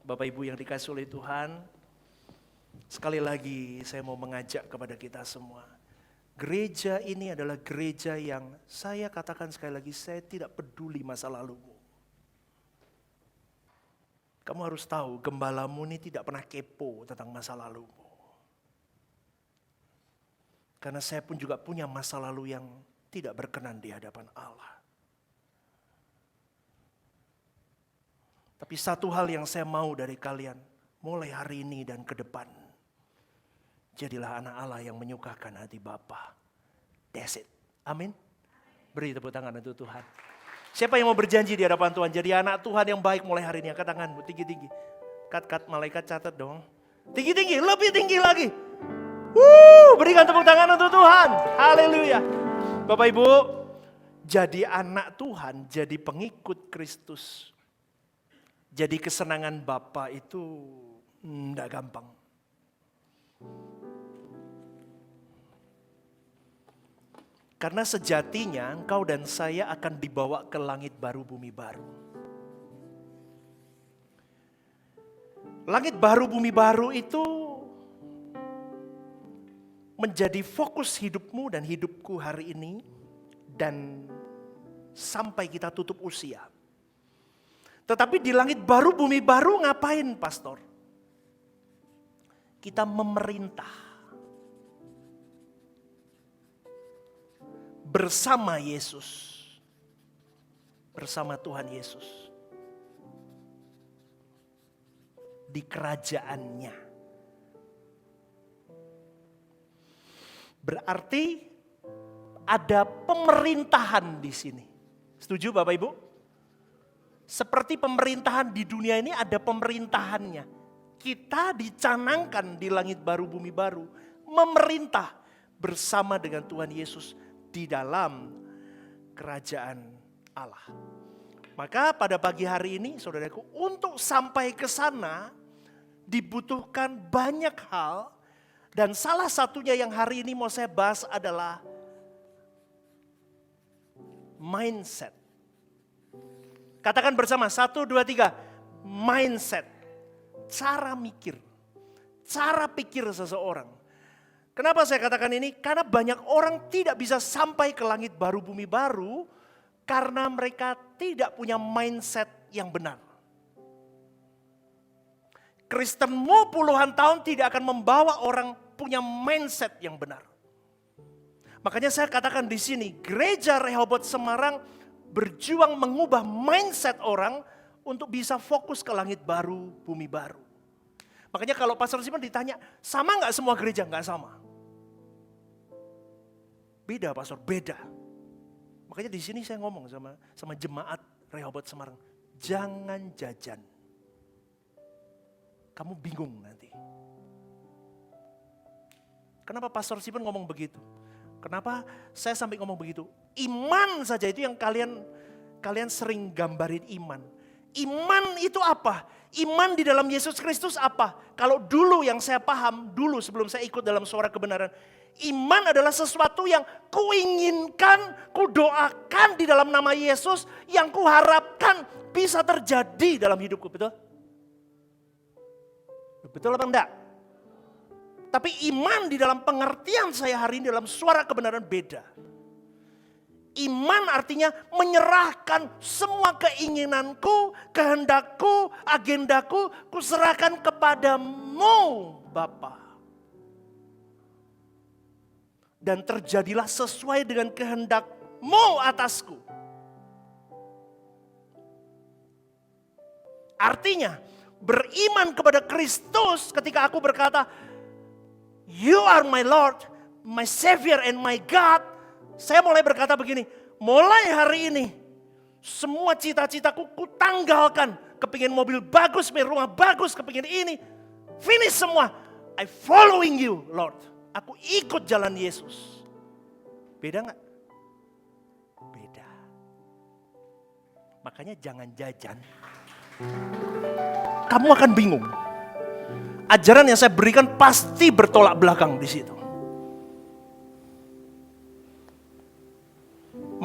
Bapak Ibu yang dikasihi oleh Tuhan, sekali lagi saya mau mengajak kepada kita semua. Gereja ini adalah gereja yang saya katakan sekali lagi, saya tidak peduli masa lalumu. Kamu harus tahu, gembalamu ini tidak pernah kepo tentang masa lalumu. Karena saya pun juga punya masa lalu yang tidak berkenan di hadapan Allah. Tapi satu hal yang saya mau dari kalian, mulai hari ini dan ke depan, jadilah anak Allah yang menyukakan hati Bapa. That's it. Amin. Beri tepuk tangan untuk Tuhan. Siapa yang mau berjanji di hadapan Tuhan, jadi anak Tuhan yang baik mulai hari ini? Angkat tanganmu tinggi-tinggi. Kat malaikat catat dong. Tinggi-tinggi, lebih tinggi lagi. Berikan tepuk tangan untuk Tuhan. Haleluya. Bapak Ibu, jadi anak Tuhan, jadi pengikut Kristus. Jadi kesenangan Bapa itu enggak gampang. Karena sejatinya engkau dan saya akan dibawa ke langit baru, bumi baru. Langit baru, bumi baru itu menjadi fokus hidupmu dan hidupku hari ini. Dan sampai kita tutup usia. Tetapi di langit baru, bumi baru ngapain pastor? Kita memerintah. Bersama Yesus. Bersama Tuhan Yesus. Di kerajaannya. Berarti ada pemerintahan di sini. Setuju Bapak Ibu? Seperti pemerintahan di dunia ini ada pemerintahannya. Kita dicanangkan di langit baru, bumi baru. Memerintah bersama dengan Tuhan Yesus di dalam kerajaan Allah. Maka pada pagi hari ini saudaraku, untuk sampai ke sana dibutuhkan banyak hal. Dan salah satunya yang hari ini mau saya bahas adalah mindset. Katakan bersama, 1, 2, 3. Mindset. Cara mikir. Cara pikir seseorang. Kenapa saya katakan ini? Karena banyak orang tidak bisa sampai ke langit baru, bumi baru. Karena mereka tidak punya mindset yang benar. Kristenmu puluhan tahun tidak akan membawa orang punya mindset yang benar. Makanya saya katakan di sini, Gereja Rehoboth Semarang berjuang mengubah mindset orang untuk bisa fokus ke langit baru, bumi baru. Makanya kalau Pastor Simon ditanya, sama gak semua gereja? Gak sama. Beda Pastor, beda. Makanya di sini saya ngomong sama jemaat Rehoboth Semarang, jangan jajan. Kamu bingung nanti. Kenapa Pastor Simon ngomong begitu? Kenapa saya sampai ngomong begitu? Iman saja itu yang kalian sering gambarin iman. Iman itu apa? Iman di dalam Yesus Kristus apa? Kalau dulu yang saya paham, dulu sebelum saya ikut dalam suara kebenaran. Iman adalah sesuatu yang kuinginkan, kudoakan di dalam nama Yesus. Yang kuharapkan bisa terjadi dalam hidupku, betul? Betul apa enggak? Tapi iman di dalam pengertian saya hari ini dalam suara kebenaran beda. Iman artinya menyerahkan semua keinginanku, kehendakku, agendaku, kuserahkan kepadamu Bapa. Dan terjadilah sesuai dengan kehendakmu atasku. Artinya beriman kepada Kristus ketika aku berkata, You are my Lord, my Savior and my God. Saya mulai berkata begini, mulai hari ini semua cita-citaku kutanggalkan. Kepingin mobil bagus, kepingin rumah bagus, kepingin ini. Finish semua. I following you Lord. Aku ikut jalan Yesus. Beda gak? Beda. Makanya jangan jajan. Kamu akan bingung. Ajaran yang saya berikan pasti bertolak belakang di situ.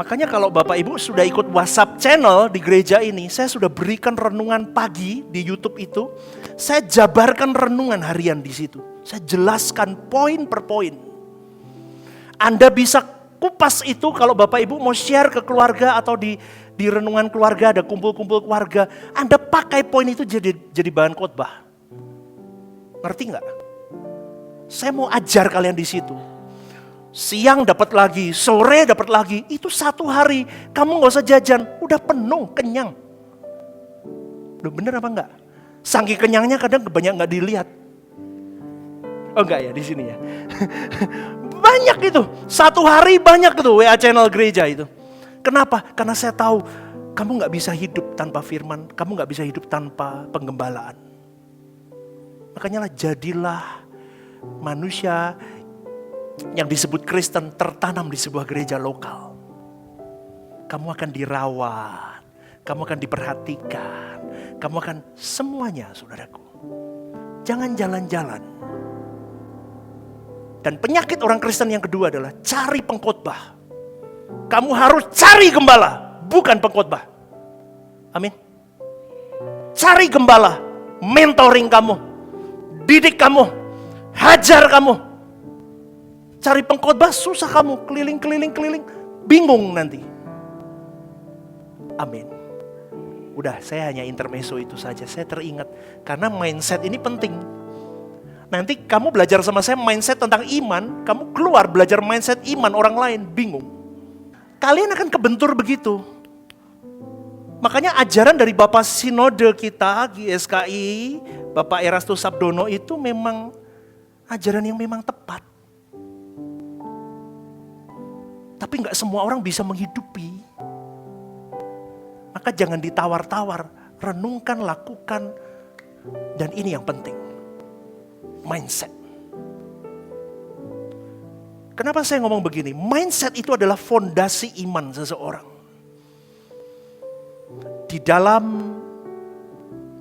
Makanya kalau Bapak Ibu sudah ikut WhatsApp channel di gereja ini, saya sudah berikan renungan pagi di YouTube itu. Saya jabarkan renungan harian di situ. Saya jelaskan poin per poin. Anda bisa kupas itu kalau Bapak Ibu mau share ke keluarga atau di renungan keluarga, ada kumpul-kumpul keluarga. Anda pakai poin itu jadi bahan khotbah. Ngerti nggak? Saya mau ajar kalian di situ. Siang dapat lagi, sore dapat lagi. Itu 1 hari. Kamu nggak usah jajan, udah penuh, kenyang. Udah bener apa enggak? Saking kenyangnya kadang banyak nggak dilihat. Oh enggak ya di sini ya. Banyak itu. 1 hari banyak itu WA channel gereja itu. Kenapa? Karena saya tahu kamu nggak bisa hidup tanpa firman. Kamu nggak bisa hidup tanpa penggembalaan. Makanya lah jadilah manusia yang disebut Kristen tertanam di sebuah gereja lokal. Kamu akan dirawat, kamu akan diperhatikan, kamu akan semuanya, saudaraku. Jangan jalan-jalan. Dan penyakit orang Kristen yang kedua adalah cari pengkhotbah. Kamu harus cari gembala, bukan pengkhotbah. Amin. Cari gembala, mentoring kamu, didik kamu, hajar kamu. Cari pengkhotbah susah kamu, keliling, bingung nanti. Amin. Udah, saya hanya intermezzo itu saja. Saya teringat, karena mindset ini penting. Nanti kamu belajar sama saya mindset tentang iman, kamu keluar belajar mindset iman orang lain, bingung. Kalian akan kebentur begitu. Makanya ajaran dari Bapak Sinode kita, GSKI, Bapak Erastus Sabdono itu memang ajaran yang memang tepat. Tapi gak semua orang bisa menghidupi. Maka jangan ditawar-tawar, renungkan, lakukan. Dan ini yang penting, mindset. Kenapa saya ngomong begini? Mindset itu adalah fondasi iman seseorang. Di dalam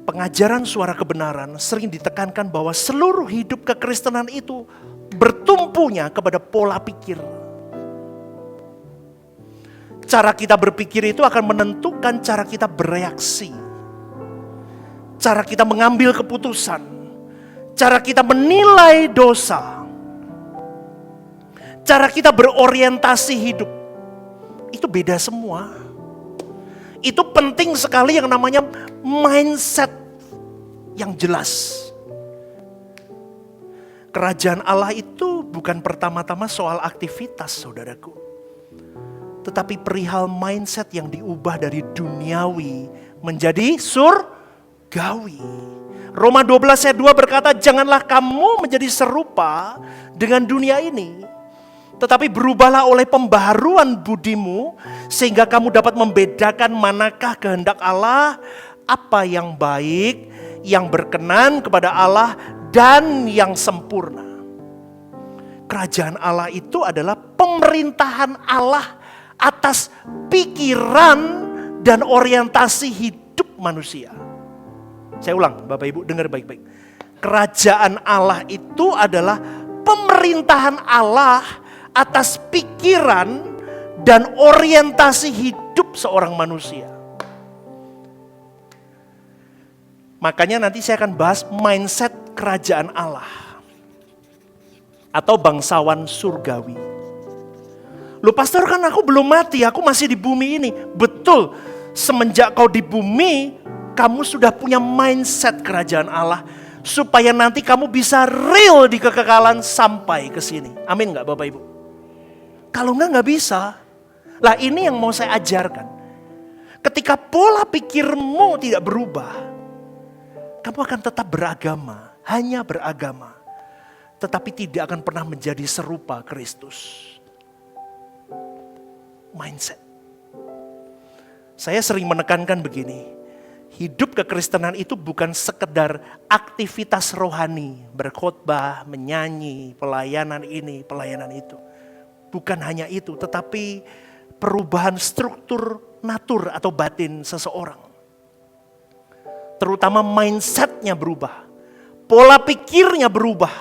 pengajaran suara kebenaran sering ditekankan bahwa seluruh hidup kekristenan itu bertumpunya kepada pola pikir. Cara kita berpikir itu akan menentukan cara kita bereaksi. Cara kita mengambil keputusan. Cara kita menilai dosa. Cara kita berorientasi hidup. Itu beda semua. Itu penting sekali yang namanya mindset yang jelas. Kerajaan Allah itu bukan pertama-tama soal aktivitas, saudaraku. Tetapi perihal mindset yang diubah dari duniawi menjadi surgawi. Roma 12 ayat 2 berkata, janganlah kamu menjadi serupa dengan dunia ini. Tetapi berubahlah oleh pembaharuan budimu, sehingga kamu dapat membedakan manakah kehendak Allah, apa yang baik, yang berkenan kepada Allah, dan yang sempurna. Kerajaan Allah itu adalah pemerintahan Allah atas pikiran dan orientasi hidup manusia. Saya ulang, Bapak Ibu dengar baik-baik. Kerajaan Allah itu adalah pemerintahan Allah atas pikiran dan orientasi hidup seorang manusia. Makanya nanti saya akan bahas mindset kerajaan Allah atau bangsawan surgawi. Loh pastor, kan aku belum mati, aku masih di bumi ini. Betul, semenjak kau di bumi, kamu sudah punya mindset kerajaan Allah. Supaya nanti kamu bisa real di kekekalan sampai ke sini. Amin gak Bapak Ibu? Kalau enggak bisa. Lah ini yang mau saya ajarkan. Ketika pola pikirmu tidak berubah, kamu akan tetap beragama, hanya beragama. Tetapi tidak akan pernah menjadi serupa Kristus. Mindset. Saya sering menekankan begini, hidup kekristenan itu bukan sekedar aktivitas rohani, berkhotbah, menyanyi, pelayanan ini, pelayanan itu. Bukan hanya itu, tetapi perubahan struktur natur atau batin seseorang. Terutama mindsetnya berubah, pola pikirnya berubah,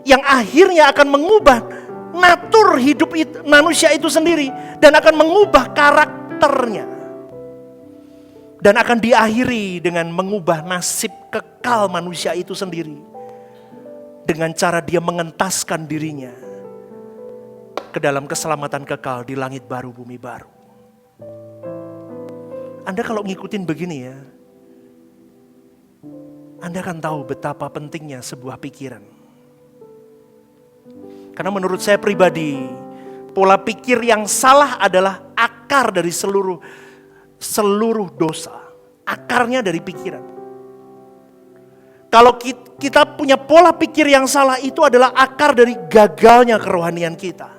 yang akhirnya akan mengubah natur hidup manusia itu sendiri dan akan mengubah karakternya. Dan akan diakhiri dengan mengubah nasib kekal manusia itu sendiri. Dengan cara dia mengentaskan dirinya ke dalam keselamatan kekal di langit baru, bumi baru. Anda kalau ngikutin begini ya, Anda akan tahu betapa pentingnya sebuah pikiran. Karena menurut saya pribadi, pola pikir yang salah adalah akar dari seluruh dosa. Akarnya dari pikiran. Kalau kita punya pola pikir yang salah, itu adalah akar dari gagalnya kerohanian kita.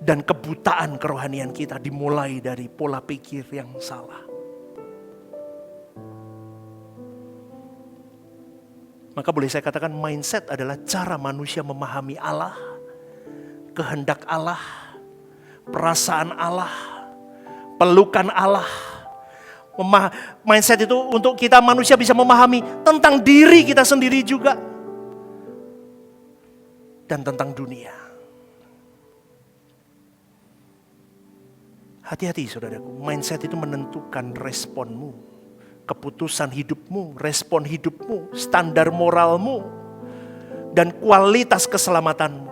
Dan kebutaan kerohanian kita dimulai dari pola pikir yang salah. Maka boleh saya katakan mindset adalah cara manusia memahami Allah, kehendak Allah, perasaan Allah, pelukan Allah. Mindset itu untuk kita manusia bisa memahami tentang diri kita sendiri juga. Dan tentang dunia. Hati-hati saudaraku, mindset itu menentukan responmu. Keputusan hidupmu, respon hidupmu, standar moralmu, dan kualitas keselamatanmu.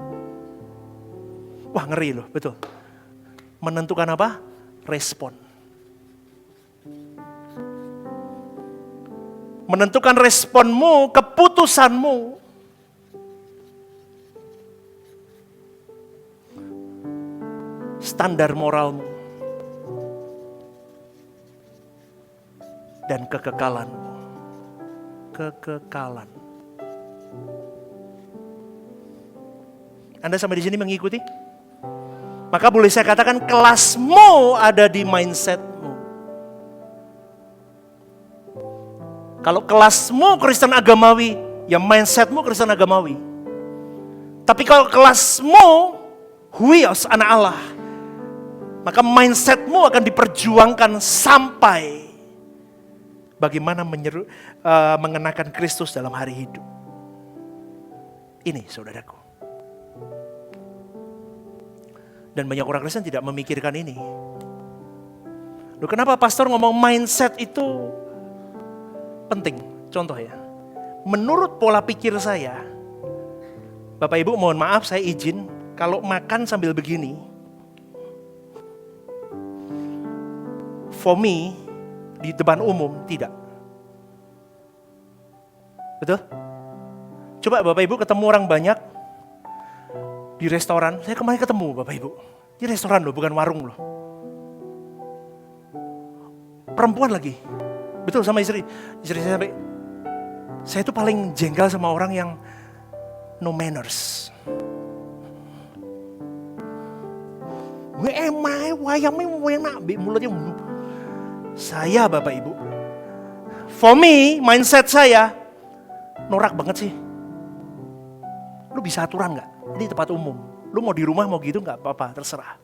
Wah ngeri loh, betul. Menentukan apa? Respon. Menentukan responmu, keputusanmu. Standar moralmu. Dan kekekalanmu. Kekekalan. Anda sampai di sini mengikuti? Maka boleh saya katakan kelasmu ada di mindsetmu. Kalau kelasmu Kristen agamawi, ya mindsetmu Kristen agamawi. Tapi kalau kelasmu huios anak Allah, maka mindsetmu akan diperjuangkan sampai bagaimana mengenakan Kristus dalam hari hidup. Ini saudaraku. Dan banyak orang Kristen tidak memikirkan ini. Loh, kenapa pastor ngomong mindset itu penting? Contoh ya. Menurut pola pikir saya, Bapak Ibu mohon maaf saya izin, kalau makan sambil begini, for me, di depan umum, tidak. Betul? Coba Bapak Ibu ketemu orang banyak di restoran. Saya kemarin ketemu Bapak Ibu. Di restoran loh, bukan warung loh. Perempuan lagi. Betul, sama istri. Istri saya sampai, saya tuh paling jengkel sama orang yang no manners. Mulutnya. Saya Bapak Ibu, for me, mindset saya, norak banget sih. Lu bisa aturan gak? Ini tempat umum. Lu mau di rumah mau gitu gak apa-apa, terserah.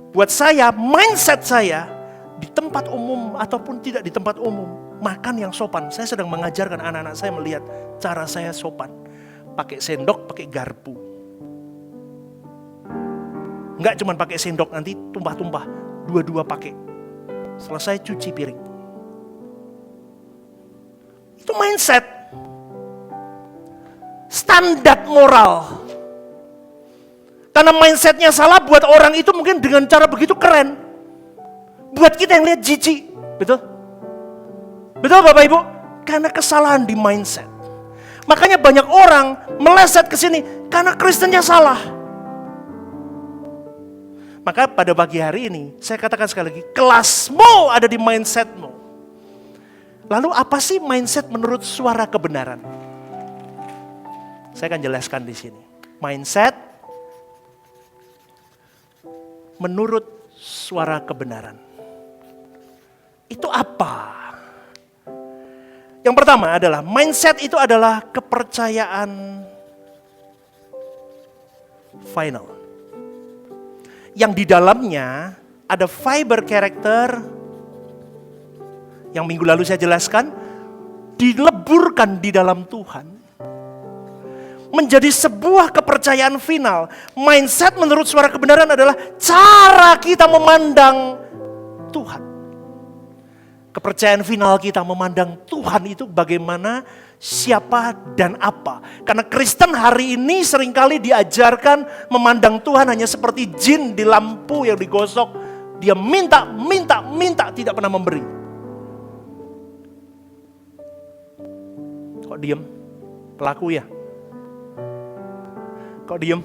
Buat saya, mindset saya, di tempat umum ataupun tidak di tempat umum, makan yang sopan. Saya sedang mengajarkan anak-anak saya melihat cara saya sopan. Pakai sendok, pakai garpu. Enggak cuma pakai sendok, nanti tumpah-tumpah. Dua-dua pakai. Selesai cuci piring. Itu mindset. Standar moral. Karena mindsetnya salah, buat orang itu mungkin dengan cara begitu keren. Buat kita yang lihat jijik. Betul? Betul Bapak Ibu? Karena kesalahan di mindset. Makanya banyak orang meleset ke sini karena Kristennya salah. Maka pada pagi hari ini, saya katakan sekali lagi, kelasmu ada di mindsetmu. Lalu apa sih mindset menurut suara kebenaran? Saya akan jelaskan di sini. Mindset menurut suara kebenaran. Itu apa? Yang pertama adalah, mindset itu adalah kepercayaan final. Yang di dalamnya ada fiber karakter yang minggu lalu saya jelaskan, dileburkan di dalam Tuhan. menjadi sebuah kepercayaan final. Mindset menurut suara kebenaran adalah cara kita memandang Tuhan. Kepercayaan final kita memandang Tuhan itu bagaimana, siapa, dan apa. Karena Kristen hari ini seringkali diajarkan memandang Tuhan hanya seperti jin di lampu yang digosok. Dia minta, tidak pernah memberi. Kok diem? Pelaku ya? Kok diem?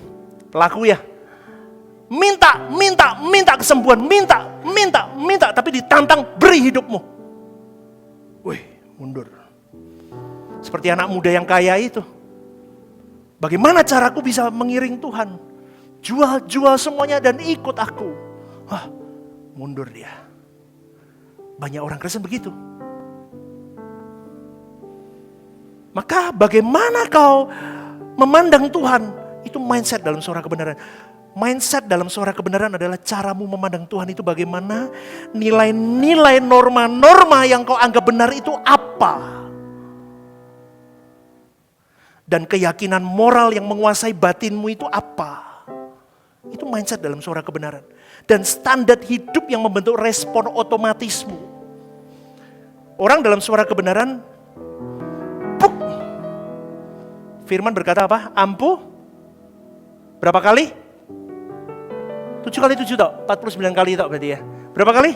Pelaku ya? Minta kesembuhan, minta, tapi ditantang, beri hidupmu. Wih, mundur. Seperti anak muda yang kaya itu. Bagaimana caraku bisa mengiring Tuhan? Jual semuanya dan ikut aku. Wah, mundur dia. Banyak orang Kristen begitu. Maka bagaimana kau memandang Tuhan? Itu mindset dalam suara kebenaran. Mindset dalam suara kebenaran adalah caramu memandang Tuhan itu bagaimana, nilai-nilai norma-norma yang kau anggap benar itu apa. Dan keyakinan moral yang menguasai batinmu itu apa. Itu mindset dalam suara kebenaran. Dan standar hidup yang membentuk respon otomatismu. Orang dalam suara kebenaran, puk. Firman berkata apa? Ampuh. Berapa kali? 7 kali 7 tok, 49 kali tok berarti ya. Berapa kali?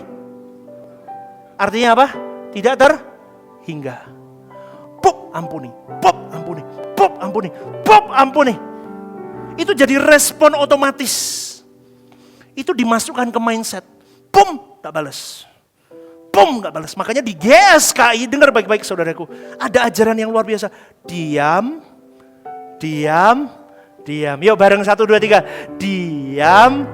Artinya apa? Tidak terhingga. Pop ampuni, pop ampuni, pop ampuni, pop ampuni. Itu jadi respon otomatis. Itu dimasukkan ke mindset. Pum, gak balas. Pum, gak balas. Makanya di GSKI, dengar baik-baik saudaraku. Ada ajaran yang luar biasa. Diam. Yuk bareng 1, 2, 3. Diam.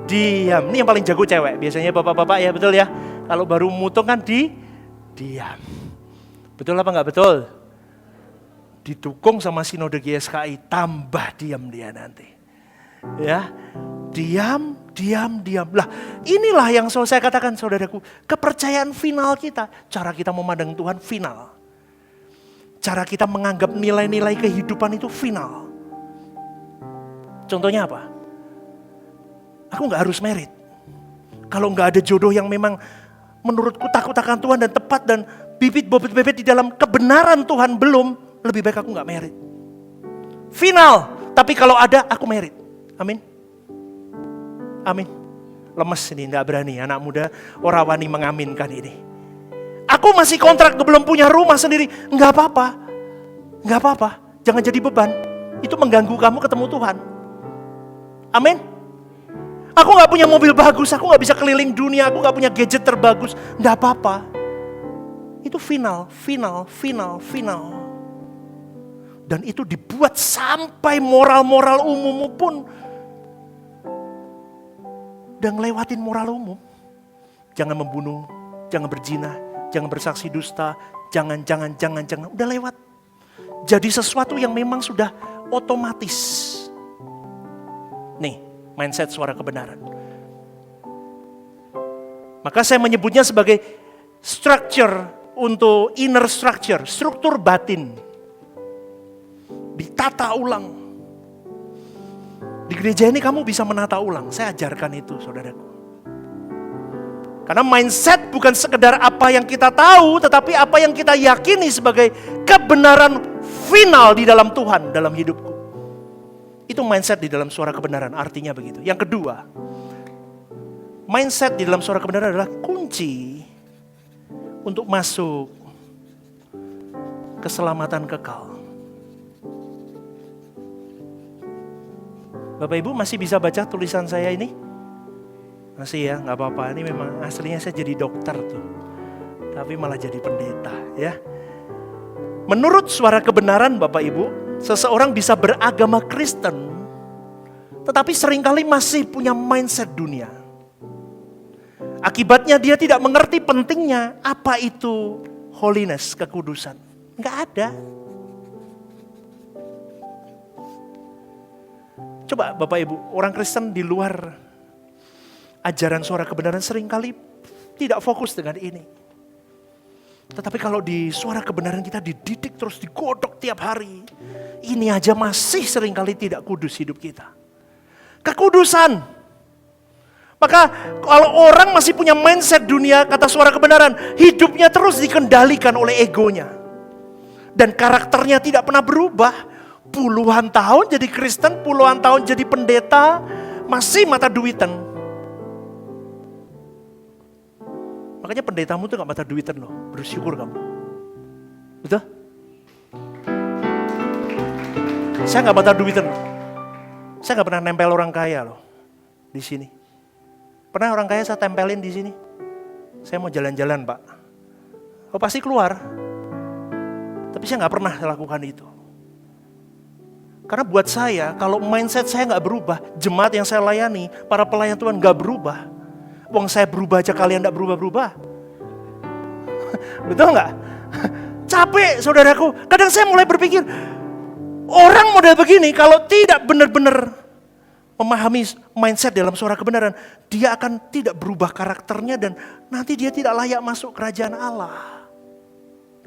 Ini yang paling jago cewek. Biasanya bapak-bapak ya, betul ya. Kalau baru mutung kan diam. Betul apa enggak betul? Didukung sama sinode GSKI, tambah diam dia nanti. Ya, diam. Lah, inilah yang saya katakan saudaraku, kepercayaan final kita. Cara kita memandang Tuhan final. Cara kita menganggap nilai-nilai kehidupan itu final. Contohnya apa? Aku gak harus merit. Kalau gak ada jodoh yang memang menurutku takut akan Tuhan dan tepat dan bibit-bobot-bebet di dalam kebenaran Tuhan belum, lebih baik aku gak merit. Final. Tapi kalau ada, aku merit. Amin. Lemes ini, gak berani. Anak muda, orang wani mengaminkan ini. Aku masih kontrak, belum punya rumah sendiri. Gak apa-apa. Jangan jadi beban. Itu mengganggu kamu ketemu Tuhan. Amin. Aku gak punya mobil bagus, aku gak bisa keliling dunia, aku gak punya gadget terbagus. Gak apa-apa. Itu final. Dan itu dibuat sampai moral-moral umummu pun udah ngelewatin moral umum. Jangan membunuh, jangan berzina, jangan bersaksi dusta, jangan. Udah lewat. Jadi sesuatu yang memang sudah otomatis. Nih, mindset suara kebenaran. Maka saya menyebutnya sebagai structure untuk inner structure, struktur batin. Ditata ulang. Di gereja ini kamu bisa menata ulang, saya ajarkan itu saudaraku. Karena mindset bukan sekedar apa yang kita tahu, tetapi apa yang kita yakini sebagai kebenaran final di dalam Tuhan, dalam hidupku. Itu mindset di dalam suara kebenaran, artinya begitu. Yang kedua, mindset di dalam suara kebenaran adalah kunci untuk masuk keselamatan kekal. Bapak Ibu masih bisa baca tulisan saya ini? Masih ya, gak apa-apa. Ini memang aslinya saya jadi dokter tuh. Tapi malah jadi pendeta ya. Menurut suara kebenaran Bapak Ibu, seseorang bisa beragama Kristen, tetapi seringkali masih punya mindset dunia. Akibatnya dia tidak mengerti pentingnya apa itu holiness, kekudusan. Nggak ada. Coba Bapak Ibu, orang Kristen di luar ajaran suara kebenaran seringkali tidak fokus dengan ini. Tetapi kalau di suara kebenaran kita dididik terus, digodok tiap hari, ini aja masih seringkali tidak kudus hidup kita. Kekudusan. Maka kalau orang masih punya mindset dunia, kata suara kebenaran, hidupnya terus dikendalikan oleh egonya. Dan karakternya tidak pernah berubah. Puluhan tahun jadi Kristen, puluhan tahun jadi pendeta, masih mata duitan. Makanya pendetamu tuh gak mata duitan loh, bersyukur kamu. Betul? Saya gak mata duitan loh. Saya gak pernah nempel orang kaya loh di sini. Pernah orang kaya saya tempelin di sini. Saya mau jalan-jalan Pak. Oh pasti keluar. Tapi saya gak pernah lakukan itu. Karena buat saya, kalau mindset saya gak berubah, jemaat yang saya layani, para pelayan Tuhan gak berubah. Wong saya berubah aja kalian gak berubah-berubah. Betul gak? Capek saudaraku. Kadang saya mulai berpikir, orang model begini kalau tidak benar-benar memahami mindset dalam suara kebenaran, dia akan tidak berubah karakternya dan nanti dia tidak layak masuk kerajaan Allah.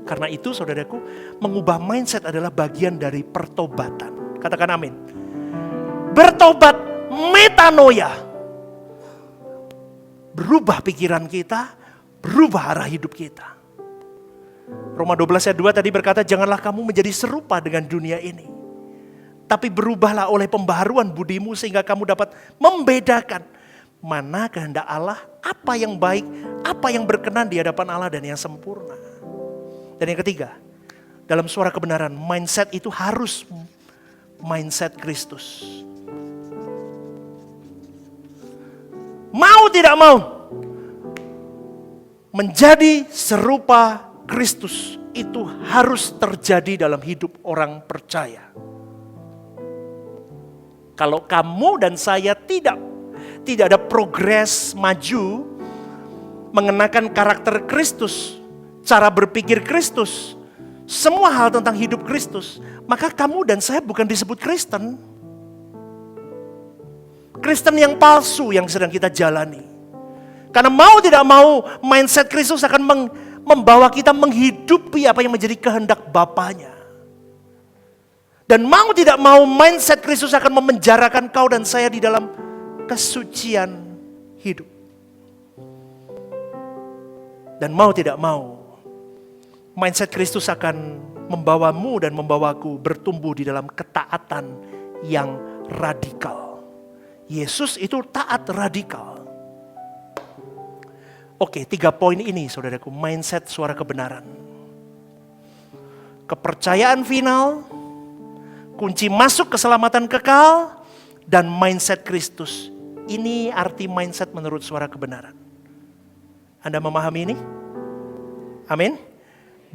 Karena itu saudaraku, mengubah mindset adalah bagian dari pertobatan. Katakan amin. Bertobat, metanoia. Berubah pikiran kita, berubah arah hidup kita. Roma 12 ayat 2 tadi berkata, janganlah kamu menjadi serupa dengan dunia ini. Tapi berubahlah oleh pembaharuan budimu sehingga kamu dapat membedakan mana kehendak Allah, apa yang baik, apa yang berkenan di hadapan Allah dan yang sempurna. Dan yang ketiga, dalam suara kebenaran, mindset itu harus mindset Kristus. Mau tidak mau, menjadi serupa Kristus itu harus terjadi dalam hidup orang percaya. Kalau kamu dan saya tidak ada progres maju, mengenakan karakter Kristus, cara berpikir Kristus, semua hal tentang hidup Kristus, maka kamu dan saya bukan disebut Kristen. Kristen yang palsu yang sedang kita jalani. Karena mau tidak mau, mindset Kristus akan membawa kita menghidupi apa yang menjadi kehendak Bapanya. Dan mau tidak mau, mindset Kristus akan memenjarakan kau dan saya di dalam kesucian hidup. Dan mau tidak mau, mindset Kristus akan membawamu dan membawaku bertumbuh di dalam ketaatan yang radikal. Yesus itu taat radikal. Oke, 3 poin ini saudaraku, mindset suara kebenaran. Kepercayaan final, kunci masuk keselamatan kekal, dan mindset Kristus. Ini arti mindset menurut suara kebenaran. Anda memahami ini? Amin.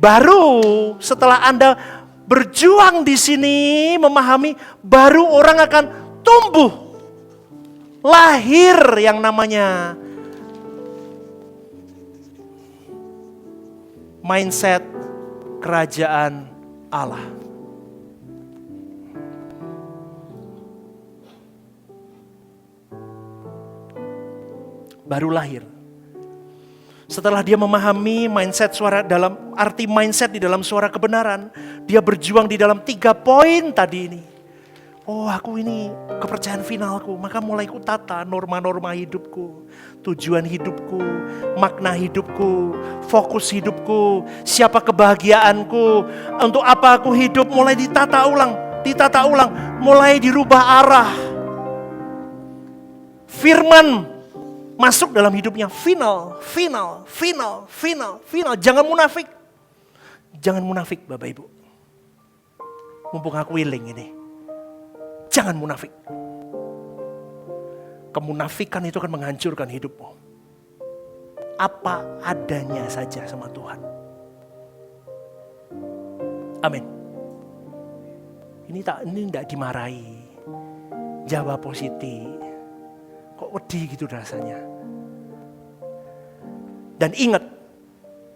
Baru setelah Anda berjuang di sini, memahami, baru orang akan tumbuh. Lahir yang namanya mindset kerajaan Allah. Baru lahir. Setelah dia memahami mindset suara dalam arti mindset di dalam suara kebenaran, dia berjuang di dalam 3 poin tadi ini. Oh, aku ini kepercayaan finalku, maka mulai ku tata norma-norma hidupku, tujuan hidupku, makna hidupku, fokus hidupku, siapa kebahagiaanku, untuk apa aku hidup, mulai ditata ulang, mulai dirubah arah. Firman masuk dalam hidupnya, final. Jangan munafik Bapak Ibu. Mumpung aku willing ini. Jangan munafik. Kemunafikan itu akan menghancurkan hidupmu. Apa adanya saja sama Tuhan. Amin. Ini tidak dimarahi. Jawab positif. Kok wedi gitu rasanya. Dan ingat,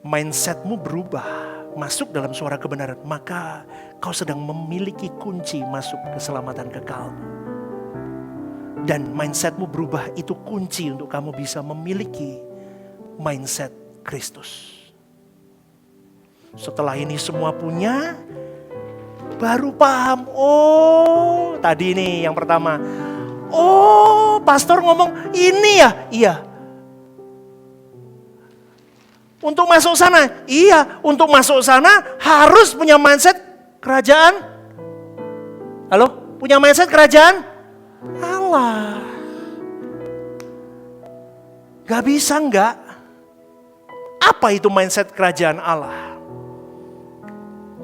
mindsetmu berubah. Masuk dalam suara kebenaran, maka kau sedang memiliki kunci masuk keselamatan kekal. Dan mindsetmu berubah, itu kunci untuk kamu bisa memiliki mindset Kristus. Setelah ini semua punya, baru paham. Oh, tadi nih yang pertama. Oh, pastor ngomong ini ya? Iya. Untuk masuk sana? Iya. Untuk masuk sana harus punya mindset kerajaan. Halo? Punya mindset kerajaan Allah. Gak bisa enggak? Apa itu mindset kerajaan Allah?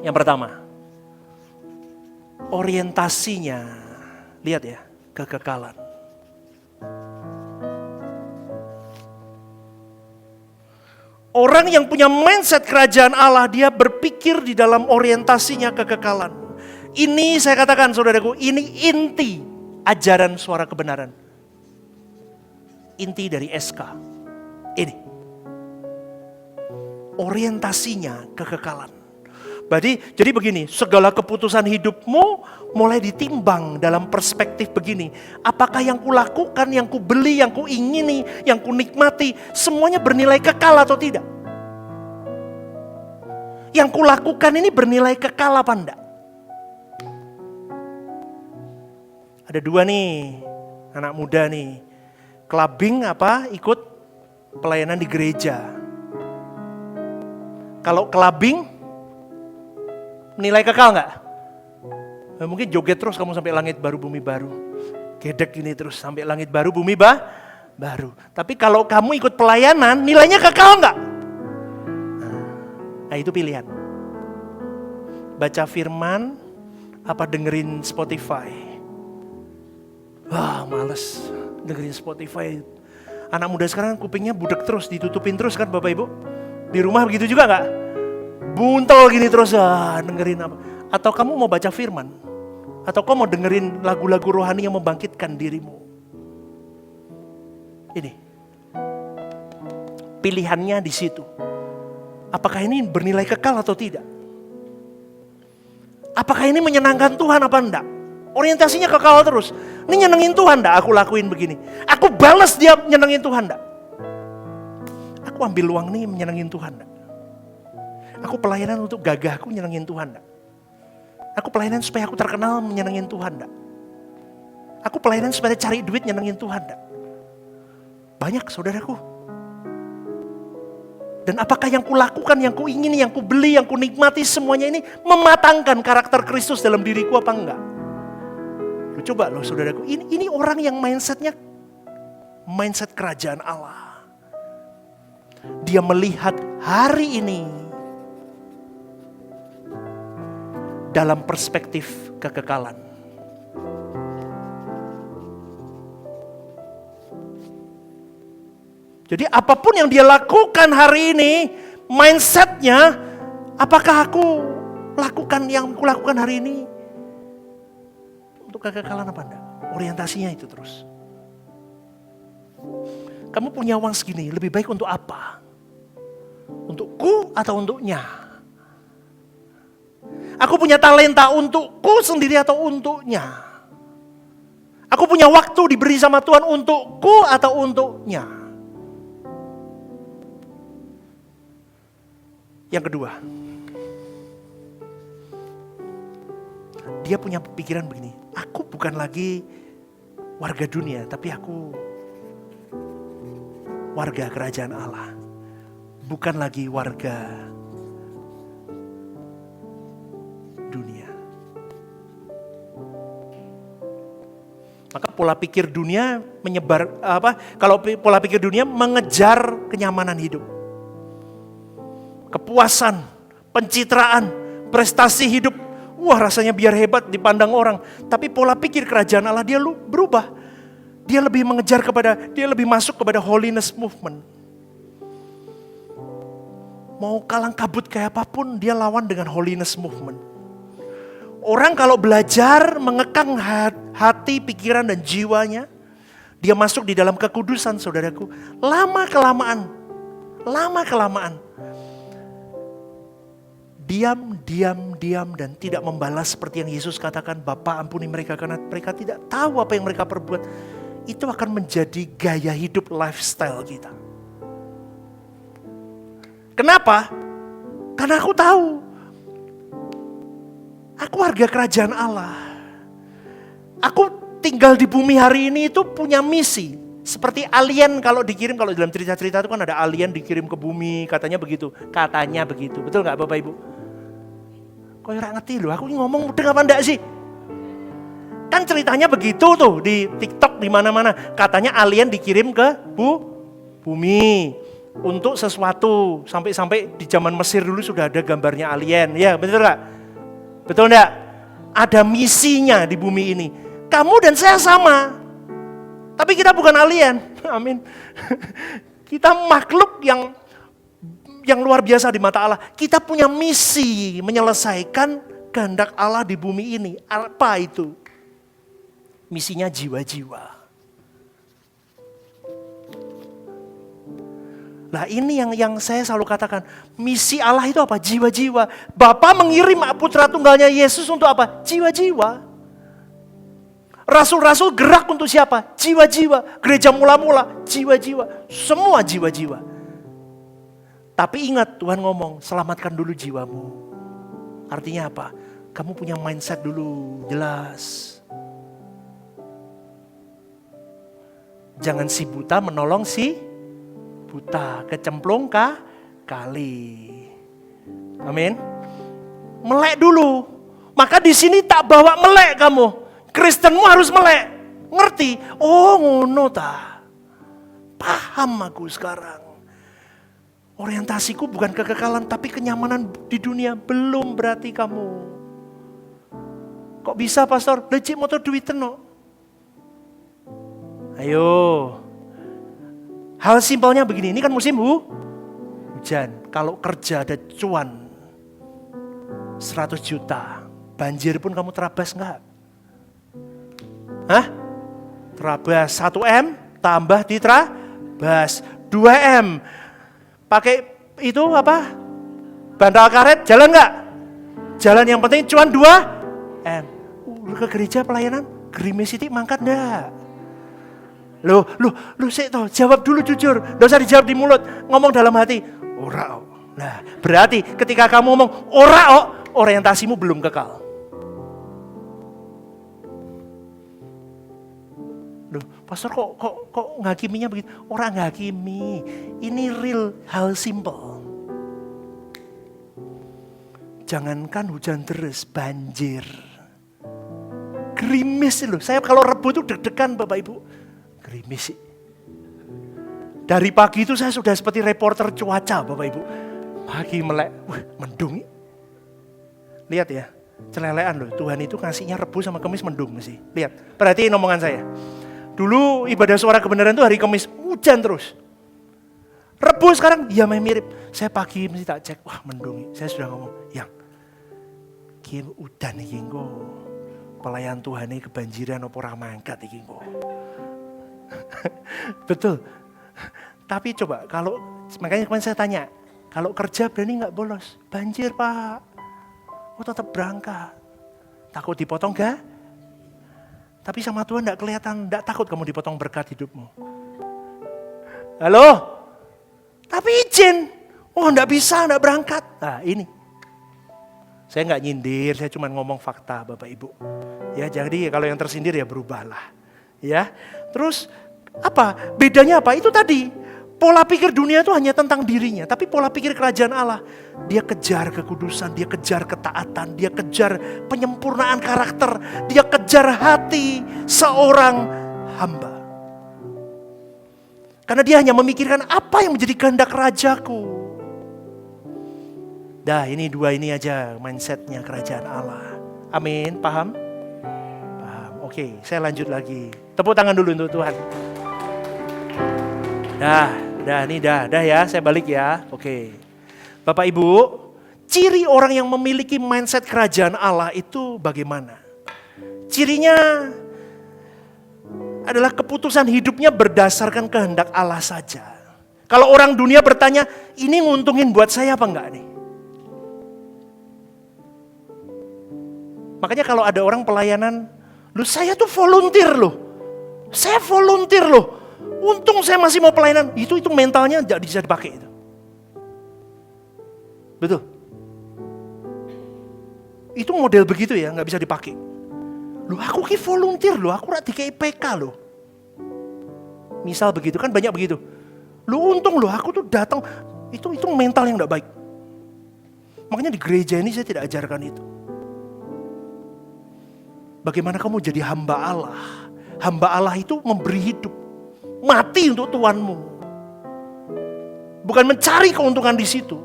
Yang pertama, orientasinya, lihat ya, kekekalan. Orang yang punya mindset kerajaan Allah, dia berpikir di dalam orientasinya kekekalan. Ini saya katakan saudaraku, ini inti ajaran suara kebenaran. Inti dari SK. Ini. Orientasinya kekekalan. Jadi begini, segala keputusan hidupmu mulai ditimbang dalam perspektif begini. Apakah yang kulakukan, yang kubeli, yang kuingini, yang kunikmati, semuanya bernilai kekal atau tidak? Yang kulakukan ini bernilai kekal apa enggak? Ada dua nih, anak muda nih. Clubbing apa? Ikut pelayanan di gereja. Kalau clubbing, nilai kekal nggak? Mungkin joget terus kamu sampai langit baru bumi baru. Gedek ini terus sampai langit baru bumi baru. Tapi kalau kamu ikut pelayanan, nilainya kekal nggak? Nah itu pilihan. Baca firman, apa dengerin Spotify? Wah males dengerin Spotify. Anak muda sekarang kupingnya budek terus, ditutupin terus kan Bapak Ibu? Di rumah begitu juga nggak? Buntel gini terus dengerin apa? Atau kamu mau baca firman? Atau kamu mau dengerin lagu-lagu rohani yang membangkitkan dirimu? Ini. Pilihannya di situ. Apakah ini bernilai kekal atau tidak? Apakah ini menyenangkan Tuhan apa enggak? Orientasinya kekal terus. Ini nyenengin Tuhan enggak aku lakuin begini? Aku balas dia nyenengin Tuhan enggak? Aku ambil uang nih menyenengin Tuhan enggak? Aku pelayanan untuk gagahku nyenengin Tuhan enggak? Aku pelayanan supaya aku terkenal menyenengin Tuhan enggak? Aku pelayanan supaya cari duit nyenengin Tuhan enggak? Banyak saudaraku. Dan apakah yang kulakukan, yang kuingini, yang kubeli, yang kunikmati semuanya ini mematangkan karakter Kristus dalam diriku apa enggak? Coba loh saudaraku, ini orang yang mindsetnya mindset kerajaan Allah. Dia melihat hari ini dalam perspektif kekekalan. Jadi apapun yang dia lakukan hari ini, mindsetnya, apakah aku lakukan yang aku lakukan hari ini untuk kekekalan apa enggak? Orientasinya itu terus. Kamu punya uang segini, lebih baik untuk apa? Untukku atau untuknya? Aku punya talenta untukku sendiri atau untuknya? Aku punya waktu diberi sama Tuhan untukku atau untuknya? Yang kedua, dia punya pikiran begini, aku bukan lagi warga dunia, tapi aku warga kerajaan Allah. Bukan lagi warga dunia. Maka pola pikir dunia menyebar kalau pola pikir dunia mengejar kenyamanan hidup. Kepuasan, pencitraan, prestasi hidup. Wah rasanya biar hebat dipandang orang. Tapi pola pikir kerajaan Allah dia berubah. Dia lebih mengejar dia lebih masuk kepada holiness movement. Mau kalang kabut kayak apapun dia lawan dengan holiness movement. Orang kalau belajar mengekang hati, pikiran dan jiwanya. Dia masuk di dalam kekudusan saudaraku. Lama kelamaan. Diam dan tidak membalas seperti yang Yesus katakan, Bapa ampuni mereka karena mereka tidak tahu apa yang mereka perbuat. Itu akan menjadi gaya hidup lifestyle kita. Kenapa? Karena aku tahu, aku warga kerajaan Allah. Aku tinggal di bumi hari ini itu punya misi. Seperti alien kalau dikirim, kalau dalam cerita-cerita itu kan ada alien dikirim ke bumi, katanya begitu. Katanya begitu, betul gak Bapak Ibu? Kok ora ngerti loh, aku ngomong mudeng apa enggak sih? Kan ceritanya begitu tuh di TikTok di mana-mana. Katanya alien dikirim ke bumi untuk sesuatu. Sampai-sampai di zaman Mesir dulu sudah ada gambarnya alien. Ya, betul enggak? Betul enggak? Ada misinya di bumi ini. Kamu dan saya sama. Tapi kita bukan alien. Amin. Kita makhluk yang luar biasa di mata Allah. Kita punya misi menyelesaikan kehendak Allah di bumi ini. Apa itu? Misinya jiwa-jiwa. Nah ini yang saya selalu katakan. Misi Allah itu apa? Jiwa-jiwa. Bapa mengirim putra tunggalnya Yesus untuk apa? Jiwa-jiwa. Rasul-rasul gerak untuk siapa? Jiwa-jiwa. Gereja mula-mula, jiwa-jiwa. Semua jiwa-jiwa. Tapi ingat Tuhan ngomong, selamatkan dulu jiwamu. Artinya apa? Kamu punya mindset dulu, jelas. Jangan si buta menolong si buta. Kecemplung kali. Amin. Melek dulu. Maka di sini tak bawa melek kamu. Kristenmu harus melek. Ngerti? Oh ngono ta. Paham aku sekarang. Orientasiku bukan kekekalan tapi kenyamanan di dunia. Belum berarti kamu. Kok bisa pastor? Lecik motor duiten no. Ayo. Hal simpelnya begini. Ini kan musim hujan. Kalau kerja ada cuan 100 juta. Banjir pun kamu terabas enggak? Hah? Terabas 1M tambah diterabas 2M. Pakai itu apa? Bantal karet jalan enggak? Jalan, yang penting cuan 2M. Ke gereja pelayanan Gerimis City mangkat enggak? Loh, sik toh, jawab dulu jujur. Enggak usah dijawab di mulut, ngomong dalam hati. Ora. Nah, berarti ketika kamu ngomong ora, orientasimu belum kekal. Loh, pastor kok ngakiminya begitu? Orang ngakimi. Ini real hal simple. Jangankan hujan deras, banjir. Gerimis loh. Saya kalau Rebu tuh deg-degan Bapak Ibu. Gerimis sih. Dari pagi itu saya sudah seperti reporter cuaca Bapak Ibu. Pagi melek, mendung. Lihat ya, celelean loh. Tuhan itu ngasihnya Rebu sama Kamis mendung mesti. Lihat, perhatiin omongan saya. Dulu ibadah suara kebenaran itu hari Kamis, hujan terus. Rebu sekarang, ya mirip. Saya pagi mesti tak cek, wah mendung. Saya sudah ngomong, yang kim udan iki engko. Pelayan Tuhan ini kebanjiran apa ora mangkat iki engko. Betul. Tapi coba kalau, makanya kemarin saya tanya, kalau kerja berani gak bolos? Banjir Pak. Oh tetap berangkat. Takut dipotong gak? Tapi sama Tuhan gak kelihatan, gak takut kamu dipotong berkat hidupmu. Halo? Tapi izin. Oh gak bisa, gak berangkat. Nah ini. Saya gak nyindir, saya cuma ngomong fakta Bapak Ibu. Ya jadi kalau yang tersindir ya berubahlah. Ya. Terus apa? Bedanya apa? Itu tadi. Pola pikir dunia itu hanya tentang dirinya. Tapi pola pikir kerajaan Allah. Dia kejar kekudusan, dia kejar ketaatan, dia kejar penyempurnaan karakter. Dia kejar hati seorang hamba. Karena dia hanya memikirkan apa yang menjadi kehendak rajaku. Dah ini dua ini aja mindsetnya kerajaan Allah. Amin, paham? Paham, oke saya lanjut lagi. Tepuk tangan dulu untuk Tuhan. Dah ya, saya balik ya. Oke. Bapak Ibu, ciri orang yang memiliki mindset kerajaan Allah itu bagaimana? Cirinya adalah keputusan hidupnya berdasarkan kehendak Allah saja. Kalau orang dunia bertanya, ini nguntungin buat saya apa enggak nih? Makanya kalau ada orang pelayanan, saya tuh volunteer loh. Saya volunteer loh. Untung saya masih mau pelayanan. Itu mentalnya tidak bisa dipakai itu. Betul. Itu model begitu ya, nggak bisa dipakai. Loh aku ki volunteer loh, aku rak dikei PK loh. Misal begitu kan banyak begitu. Loh untung loh aku tuh datang, itu mental yang nggak baik. Makanya di gereja ini saya tidak ajarkan itu. Bagaimana kamu jadi hamba Allah? Hamba Allah itu memberi hidup, mati untuk Tuhanmu. Bukan mencari keuntungan di situ.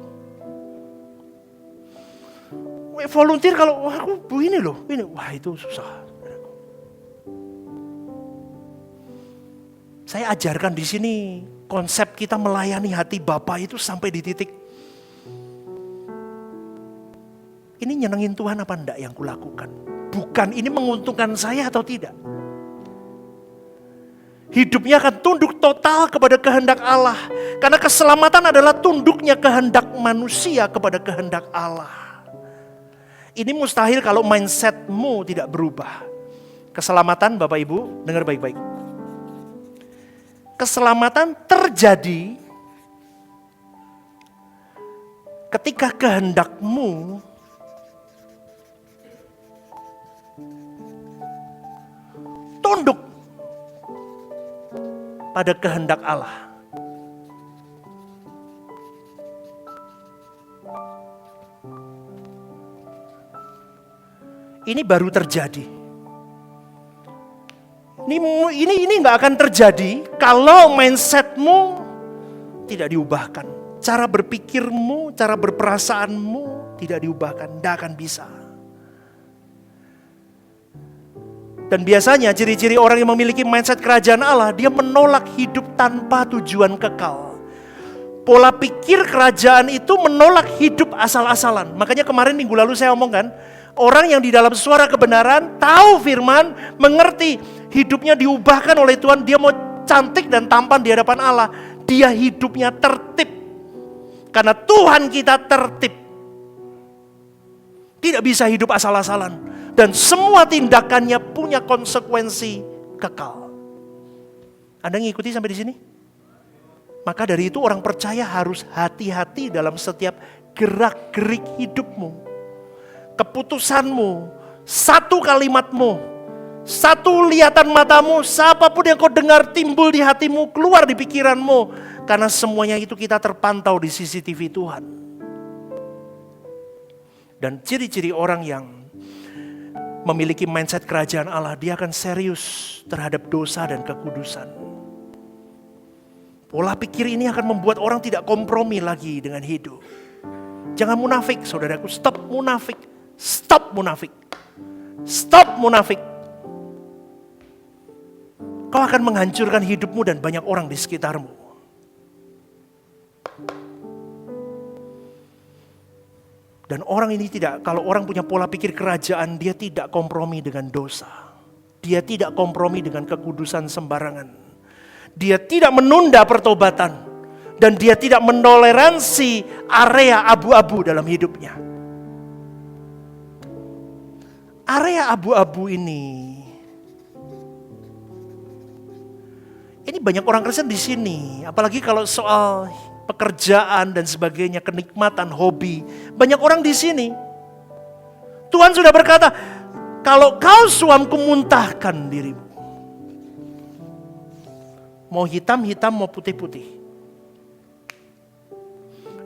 Volunteer kalau wah aku begini loh, ini wah itu susah. Saya ajarkan di sini konsep kita melayani hati Bapa itu sampai di titik ini nyenengin Tuhan apa enggak yang kulakukan? Bukan ini menguntungkan saya atau tidak. Hidupnya akan tunduk total kepada kehendak Allah. Karena keselamatan adalah tunduknya kehendak manusia kepada kehendak Allah. Ini mustahil kalau mindsetmu tidak berubah. Keselamatan Bapak Ibu, dengar baik-baik. Keselamatan terjadi ketika kehendakmu tunduk pada kehendak Allah. Ini baru terjadi. Ini nggak akan terjadi kalau mindsetmu tidak diubahkan. Cara berpikirmu, cara berperasaanmu tidak diubahkan, tidak akan bisa. Dan biasanya ciri-ciri orang yang memiliki mindset kerajaan Allah, dia menolak hidup tanpa tujuan kekal. Pola pikir kerajaan itu menolak hidup asal-asalan. Makanya kemarin minggu lalu saya omongkan, orang yang di dalam suara kebenaran, tahu firman, mengerti, hidupnya diubahkan oleh Tuhan, dia mau cantik dan tampan di hadapan Allah. Dia hidupnya tertib. Karena Tuhan kita tertib. Tidak bisa hidup asal-asalan. Dan semua tindakannya punya konsekuensi kekal. Anda ngikuti sampai di sini? Maka dari itu orang percaya harus hati-hati dalam setiap gerak-gerik hidupmu. Keputusanmu, satu kalimatmu, satu lihatan matamu, siapapun yang kau dengar timbul di hatimu, keluar di pikiranmu. Karena semuanya itu kita terpantau di CCTV Tuhan. Dan ciri-ciri orang yang memiliki mindset kerajaan Allah, dia akan serius terhadap dosa dan kekudusan. Pola pikir ini akan membuat orang tidak kompromi lagi dengan hidup. Jangan munafik, saudaraku. Stop munafik. Stop munafik. Stop munafik. Kau akan menghancurkan hidupmu dan banyak orang di sekitarmu. Dan orang ini tidak, kalau orang punya pola pikir kerajaan, dia tidak kompromi dengan dosa. Dia tidak kompromi dengan kekudusan sembarangan. Dia tidak menunda pertobatan. Dan dia tidak menoleransi area abu-abu dalam hidupnya. Area abu-abu ini banyak orang Kristen di sini. Apalagi kalau soal pekerjaan dan sebagainya, kenikmatan, hobi. Banyak orang di sini. Tuhan sudah berkata, kalau kau suamku muntahkan dirimu. Mau hitam-hitam, mau putih-putih.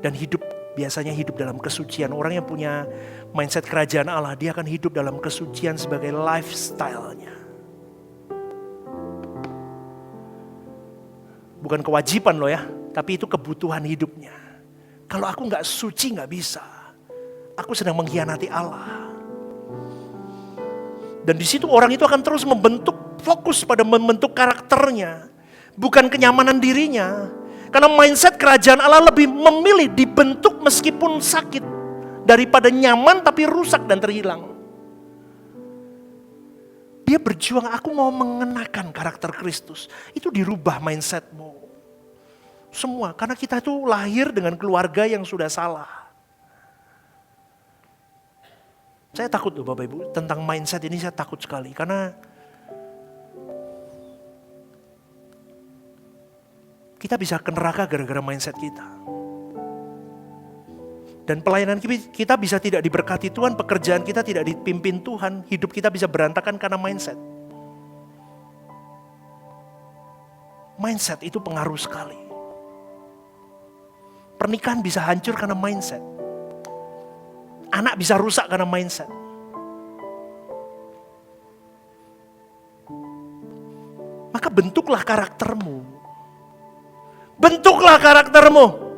Dan hidup, biasanya hidup dalam kesucian. Orang yang punya mindset kerajaan Allah, dia akan hidup dalam kesucian sebagai lifestyle-nya. Bukan kewajiban loh ya. Tapi itu kebutuhan hidupnya. Kalau aku gak suci gak bisa. Aku sedang mengkhianati Allah. Dan di situ orang itu akan terus membentuk, fokus pada membentuk karakternya. Bukan kenyamanan dirinya. Karena mindset kerajaan Allah lebih memilih dibentuk meskipun sakit. Daripada nyaman tapi rusak dan terhilang. Dia berjuang, aku mau mengenakan karakter Kristus. Itu dirubah mindsetmu. Semua, karena kita itu lahir dengan keluarga yang sudah salah. Saya takut loh Bapak Ibu, tentang mindset ini saya takut sekali. Karena kita bisa ke neraka gara-gara mindset kita. Dan pelayanan kita bisa tidak diberkati Tuhan, pekerjaan kita tidak dipimpin Tuhan, hidup kita bisa berantakan karena mindset. Mindset itu pengaruh sekali. Pernikahan bisa hancur karena mindset. Anak bisa rusak karena mindset. Maka bentuklah karaktermu. Bentuklah karaktermu.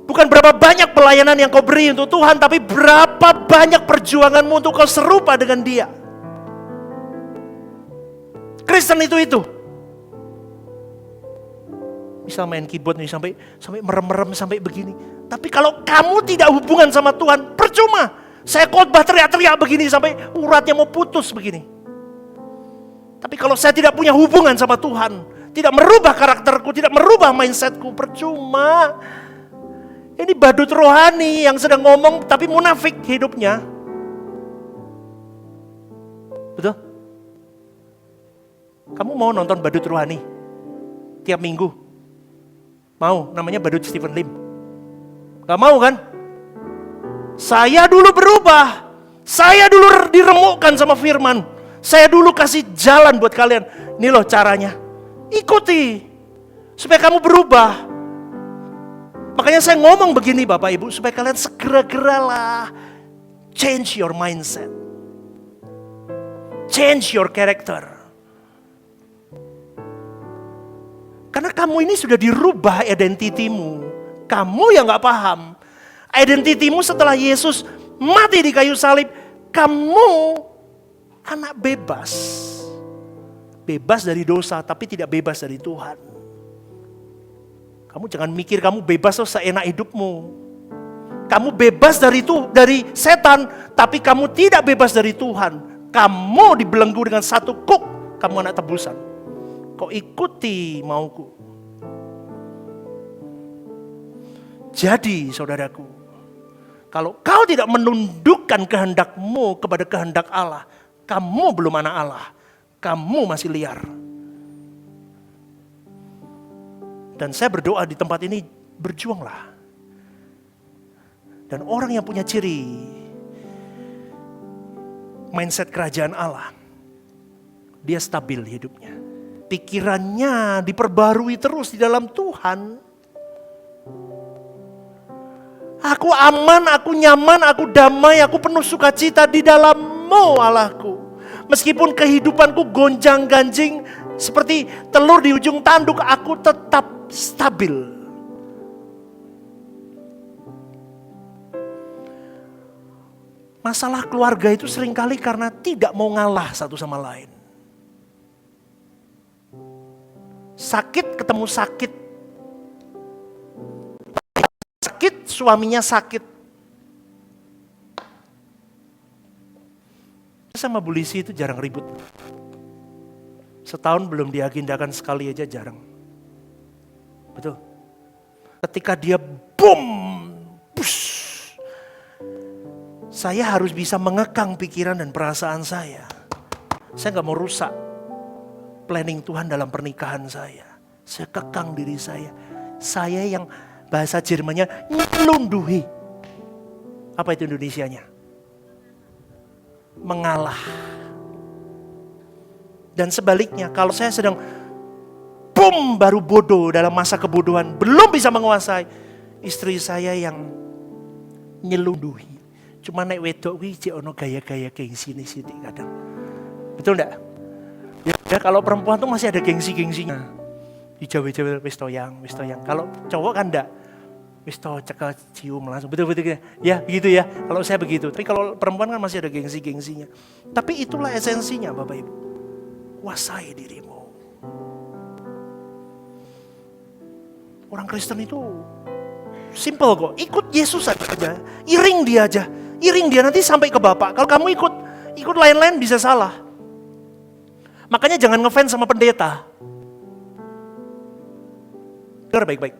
Bukan berapa banyak pelayanan yang kau beri untuk Tuhan, tapi berapa banyak perjuanganmu untuk kau serupa dengan Dia. Kristen itu. Bisa main keyboard nih sampai merem-merem sampai begini. Tapi kalau kamu tidak hubungan sama Tuhan, percuma. Saya khotbah teriak-teriak begini sampai uratnya mau putus begini. Tapi kalau saya tidak punya hubungan sama Tuhan, tidak merubah karakterku, tidak merubah mindsetku, percuma. Ini badut rohani yang sedang ngomong tapi munafik hidupnya. Betul? Kamu mau nonton badut rohani tiap minggu? Mau, namanya badut Stephen Lim. Gak mau kan? Saya dulu berubah. Saya dulu diremukkan sama firman. Saya dulu kasih jalan buat kalian. Ini loh caranya. Ikuti. Supaya kamu berubah. Makanya saya ngomong begini Bapak Ibu. Supaya kalian segera-geralah. Change your mindset. Change your character. Karena kamu ini sudah dirubah identitimu. Kamu yang gak paham. Identitimu setelah Yesus mati di kayu salib. Kamu anak bebas. Bebas dari dosa tapi tidak bebas dari Tuhan. Kamu jangan mikir kamu bebas seenak hidupmu. Kamu bebas dari setan tapi kamu tidak bebas dari Tuhan. Kamu dibelenggu dengan satu kuk. Kamu anak tebusan. Kau ikuti mauku. Jadi saudaraku, kalau kau tidak menundukkan kehendakmu kepada kehendak Allah, kamu belum anak Allah. Kamu masih liar. Dan saya berdoa di tempat ini, berjuanglah. Dan orang yang punya ciri mindset kerajaan Allah, dia stabil hidupnya. Pikirannya diperbarui terus di dalam Tuhan. Aku aman, aku nyaman, aku damai, aku penuh sukacita di dalam-Mu Allahku. Meskipun kehidupanku gonjang-ganjing seperti telur di ujung tanduk, aku tetap stabil. Masalah keluarga itu seringkali karena tidak mau ngalah satu sama lain. Sakit ketemu sakit. Sakit, suaminya sakit. Sama Bu Lisi itu jarang ribut. Setahun belum diagendakan sekali aja jarang. Betul. Ketika dia boom, push, saya harus bisa mengekang pikiran dan perasaan saya. Saya gak mau rusak planning Tuhan dalam pernikahan saya. Saya kekang diri saya. Saya yang bahasa Jermannya nyelunduhi. Apa itu Indonesianya? Mengalah. Dan sebaliknya, kalau saya sedang boom baru bodoh dalam masa kebodohan, belum bisa menguasai, istri saya yang nyelunduhi. Cuma naik wedok kuwi jek ono gaya-gaya gengsi nih sithik kadang. Betul enggak? Ya kalau perempuan tuh masih ada gengsi-gengsinya. Dijawe-jawe wis toyang. Kalau cowok kan enggak. Wis to cekel cium langsung. Betul-betul ya begitu ya. Kalau saya begitu. Tapi kalau perempuan kan masih ada gengsi-gengsinya. Tapi itulah esensinya Bapak Ibu. Kuasai dirimu. Orang Kristen itu simple kok. Ikut Yesus aja. Iring dia aja. Iring dia nanti sampai ke Bapa. Kalau kamu ikut lain-lain bisa salah. Makanya jangan ngefans sama pendeta. Dengar baik-baik.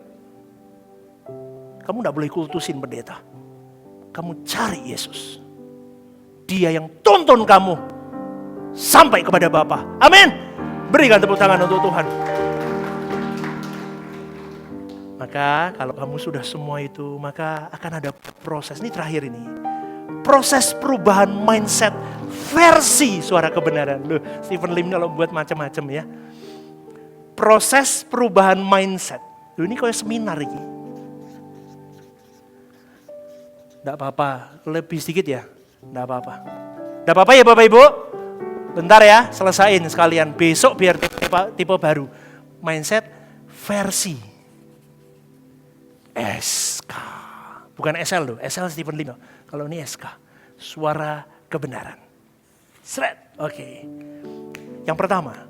Kamu gak boleh kultusin pendeta. Kamu cari Yesus. Dia yang tuntun kamu sampai kepada Bapa. Amin. Berikan tepuk tangan untuk Tuhan. Maka kalau kamu sudah semua itu, maka akan ada proses. Ini terakhir ini. Proses perubahan mindset versi suara kebenaran. Loh, Stephen Lim kalau buat macam-macam ya. Proses perubahan mindset. Loh, ini kayak seminar ini. Tidak apa-apa, lebih sedikit ya. Tidak apa-apa. Tidak apa-apa ya Bapak Ibu? Bentar ya, selesain sekalian. Besok biar tipe baru. Mindset versi SK. Bukan SL loh, SL Stephen Lim. Kalau ini SK, suara kebenaran. Seret, oke. Yang pertama,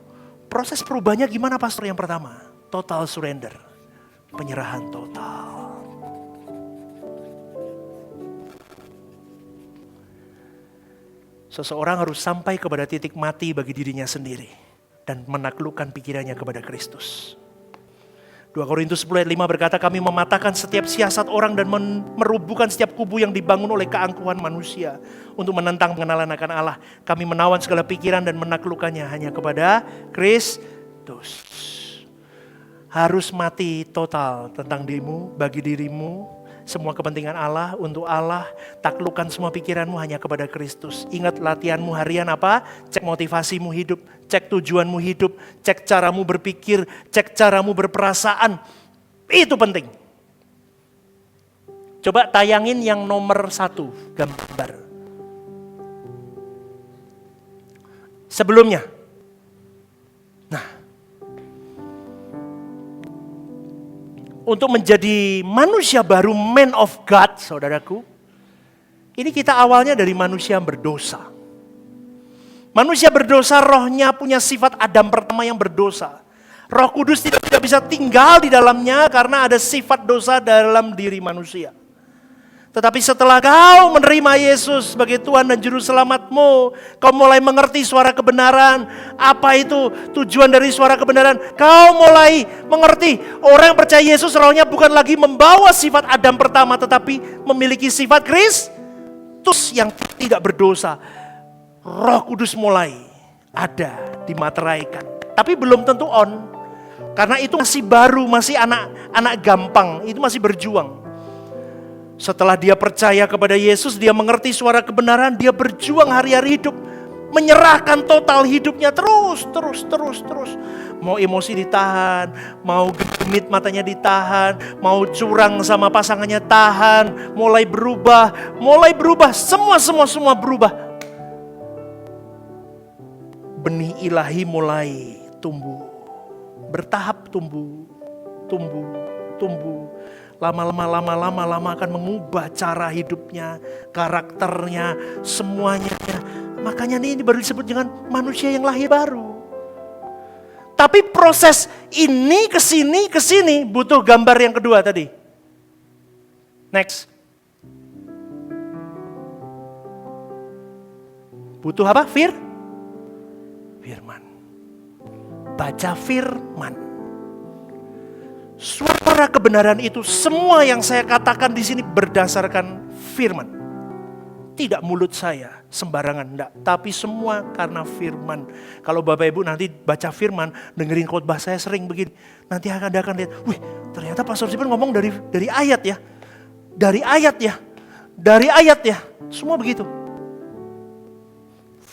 proses perubahannya gimana pastor? Yang pertama, total surrender. Penyerahan total. Seseorang harus sampai kepada titik mati bagi dirinya sendiri dan menaklukkan pikirannya kepada Kristus. 2 Korintus 10 ayat 5 berkata, kami mematahkan setiap siasat orang dan merubuhkan setiap kubu yang dibangun oleh keangkuhan manusia untuk menentang pengenalan akan Allah. Kami menawan segala pikiran dan menaklukkannya hanya kepada Kristus. Harus mati total tentang dirimu, bagi dirimu. Semua kepentingan Allah, untuk Allah, taklukkan semua pikiranmu hanya kepada Kristus. Ingat latihanmu harian apa? Cek motivasimu hidup, cek tujuanmu hidup, cek caramu berpikir, cek caramu berperasaan. Itu penting. Coba tayangin yang nomor 1, gambar. Sebelumnya. Nah. Untuk menjadi manusia baru, man of God, saudaraku. Ini kita awalnya dari manusia yang berdosa. Manusia berdosa, rohnya punya sifat Adam pertama yang berdosa. Roh Kudus tidak bisa tinggal di dalamnya karena ada sifat dosa dalam diri manusia. Tetapi setelah kau menerima Yesus sebagai Tuhan dan Juru Selamatmu, kau mulai mengerti suara kebenaran. Apa itu tujuan dari suara kebenaran? Kau mulai mengerti orang yang percaya Yesus rohnya bukan lagi membawa sifat Adam pertama, tetapi memiliki sifat Kristus yang tidak berdosa. Roh Kudus mulai ada, dimateraikan. Tapi belum tentu on. Karena itu masih baru, masih anak gampang, itu masih berjuang. Setelah dia percaya kepada Yesus, dia mengerti suara kebenaran, dia berjuang hari-hari hidup. Menyerahkan total hidupnya terus. Mau emosi ditahan, mau gemit matanya ditahan, mau curang sama pasangannya tahan, mulai berubah, semua berubah. Benih ilahi mulai tumbuh, bertahap tumbuh. Lama-lama akan mengubah cara hidupnya, karakternya, semuanya. Makanya ini baru disebut dengan manusia yang lahir baru. Tapi proses ini ke sini butuh gambar yang kedua tadi. Next. Butuh apa? Firman. Baca firman. Suara kebenaran itu semua yang saya katakan di sini berdasarkan firman. Tidak mulut saya sembarangan, enggak, tapi semua karena firman. Kalau Bapak Ibu nanti baca firman, dengerin khotbah saya sering begini, nanti akan lihat, wih, ternyata Pastor Stephen ngomong dari ayat ya. Dari ayat ya. Semua begitu.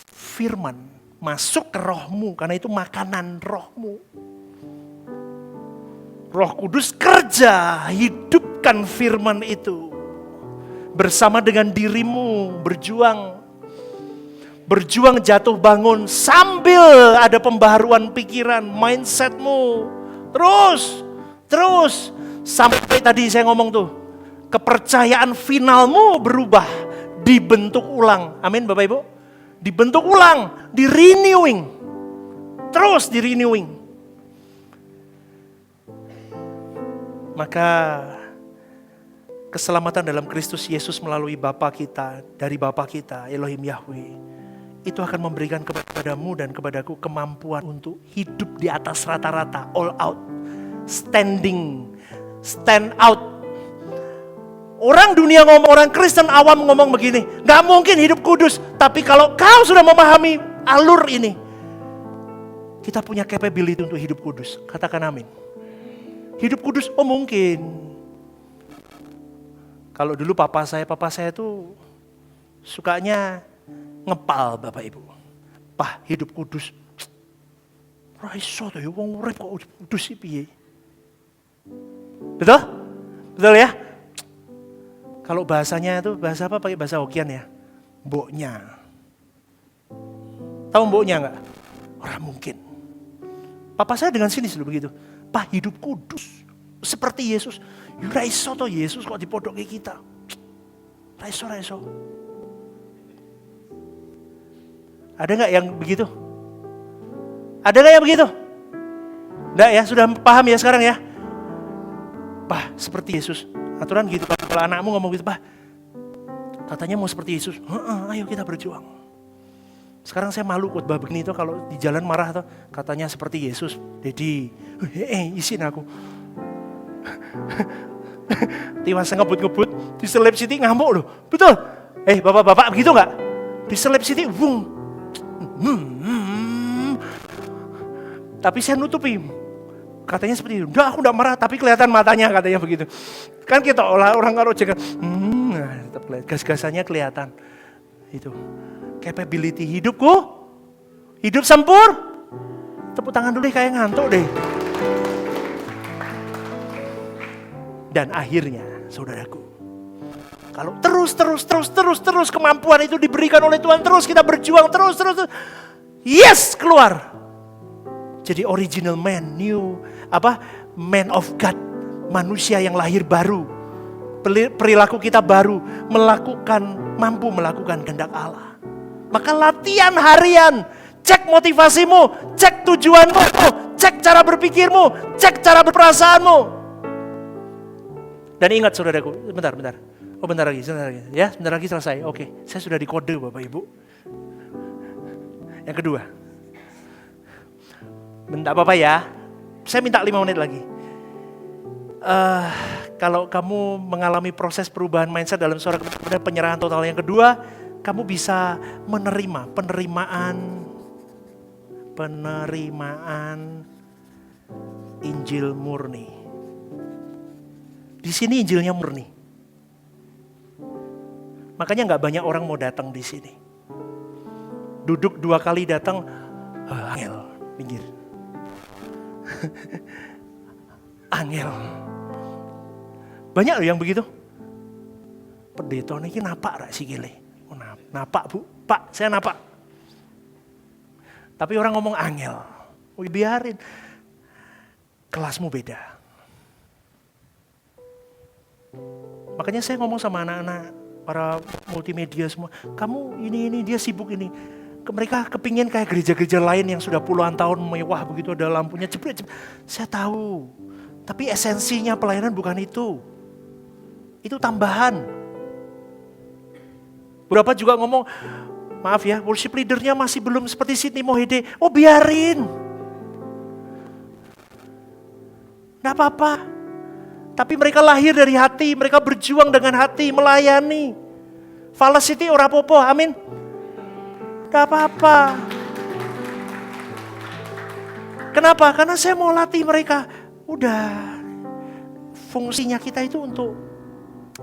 Firman masuk ke rohmu karena itu makanan rohmu. Roh Kudus kerja, hidupkan firman itu. Bersama dengan dirimu, berjuang jatuh bangun sambil ada pembaharuan pikiran, mindsetmu. Terus. Sampai tadi saya ngomong tuh, kepercayaan finalmu berubah, dibentuk ulang. Amin Bapak Ibu. Dibentuk ulang, di renewing. Terus di renewing. Maka keselamatan dalam Kristus Yesus melalui Bapa kita, dari Bapa kita, Elohim Yahweh, itu akan memberikan kepadamu dan kepadaku kemampuan untuk hidup di atas rata-rata, all out, stand out. Orang dunia ngomong, orang Kristen awam ngomong begini, gak mungkin hidup kudus, tapi kalau kau sudah memahami alur ini, kita punya capability untuk hidup kudus. Katakan amin. Hidup kudus, oh mungkin. Kalau dulu papa saya tuh sukanya ngepal Bapak Ibu. Pah, hidup kudus. Ora iso to ya wong urip kok kudus iki piye? Betul? Betul ya? Kalau bahasanya itu bahasa apa? Pakai bahasa Hokian ya. Mboknya. Tahu mboknya enggak? Orang mungkin. Papa saya dengan sini selalu begitu. Pah, hidup kudus. Seperti Yesus. Ora iso to Yesus kok dipodoke kita. Ora iso. Ada enggak yang begitu? Ada enggak yang begitu? Enggak ya, sudah paham ya sekarang ya? Pah, seperti Yesus. Aturan gitu, kalau anakmu ngomong gitu, Pah, katanya mau seperti Yesus. Ayo kita berjuang. Sekarang saya malu khotbah begini tuh kalau di jalan marah tuh, katanya seperti Yesus. Dedi, isin aku. Tiwas ngebut-ngebut, di Seleb City ngamuk loh. Betul? Bapak-bapak begitu enggak? Di Seleb City, tapi saya nutupi. Katanya seperti itu. Udah, aku enggak marah, tapi kelihatan matanya katanya begitu. Kan kita orang karo jangan tetap gas-gasannya kelihatan. Itu. Capability hidupku. Hidup sempur. Tepuk tangan dulu kayak ngantuk deh. Dan akhirnya, saudaraku, kalau terus kemampuan itu diberikan oleh Tuhan, terus kita berjuang, terus. Yes, keluar. Jadi original man, man of God, manusia yang lahir baru. Perilaku kita baru, mampu melakukan kehendak Allah. Maka latihan harian, cek motivasimu, cek tujuanmu, cek cara berpikirmu, cek cara berperasaanmu. Dan ingat saudaraku, bentar. Oh bentar lagi, ya, sebentar lagi selesai. Oke, saya sudah dikode Bapak Ibu. Yang kedua, bentar Bapak ya, saya minta 5 menit lagi. Kalau kamu mengalami proses perubahan mindset dalam suara kepada penyerahan total yang kedua, kamu bisa menerima penerimaan Injil murni. Di sini Injilnya murni. Makanya nggak banyak orang mau datang di sini. Duduk 2 kali datang, angel, pinggir. Angel. Banyak loh yang begitu. Pendeta ini napak rak sikile. Oh, napak Bu, Pak, saya napak. Tapi orang ngomong angel. Biarin. Kelasmu beda. Makanya saya ngomong sama anak-anak, para multimedia semua, kamu ini dia sibuk ini. Mereka kepingin kayak gereja-gereja lain yang sudah puluhan tahun mewah begitu, ada lampunya jebret. Saya tahu, tapi esensinya pelayanan bukan itu. Itu tambahan. Beberapa juga ngomong, maaf ya, worship leadernya masih belum seperti Sydney Mohede. Oh biarin. Nggak apa-apa. Tapi mereka lahir dari hati, mereka berjuang dengan hati, melayani. Velocity ora popo, amin. Gak apa-apa. Kenapa? Karena saya mau latih mereka. Udah, fungsinya kita itu untuk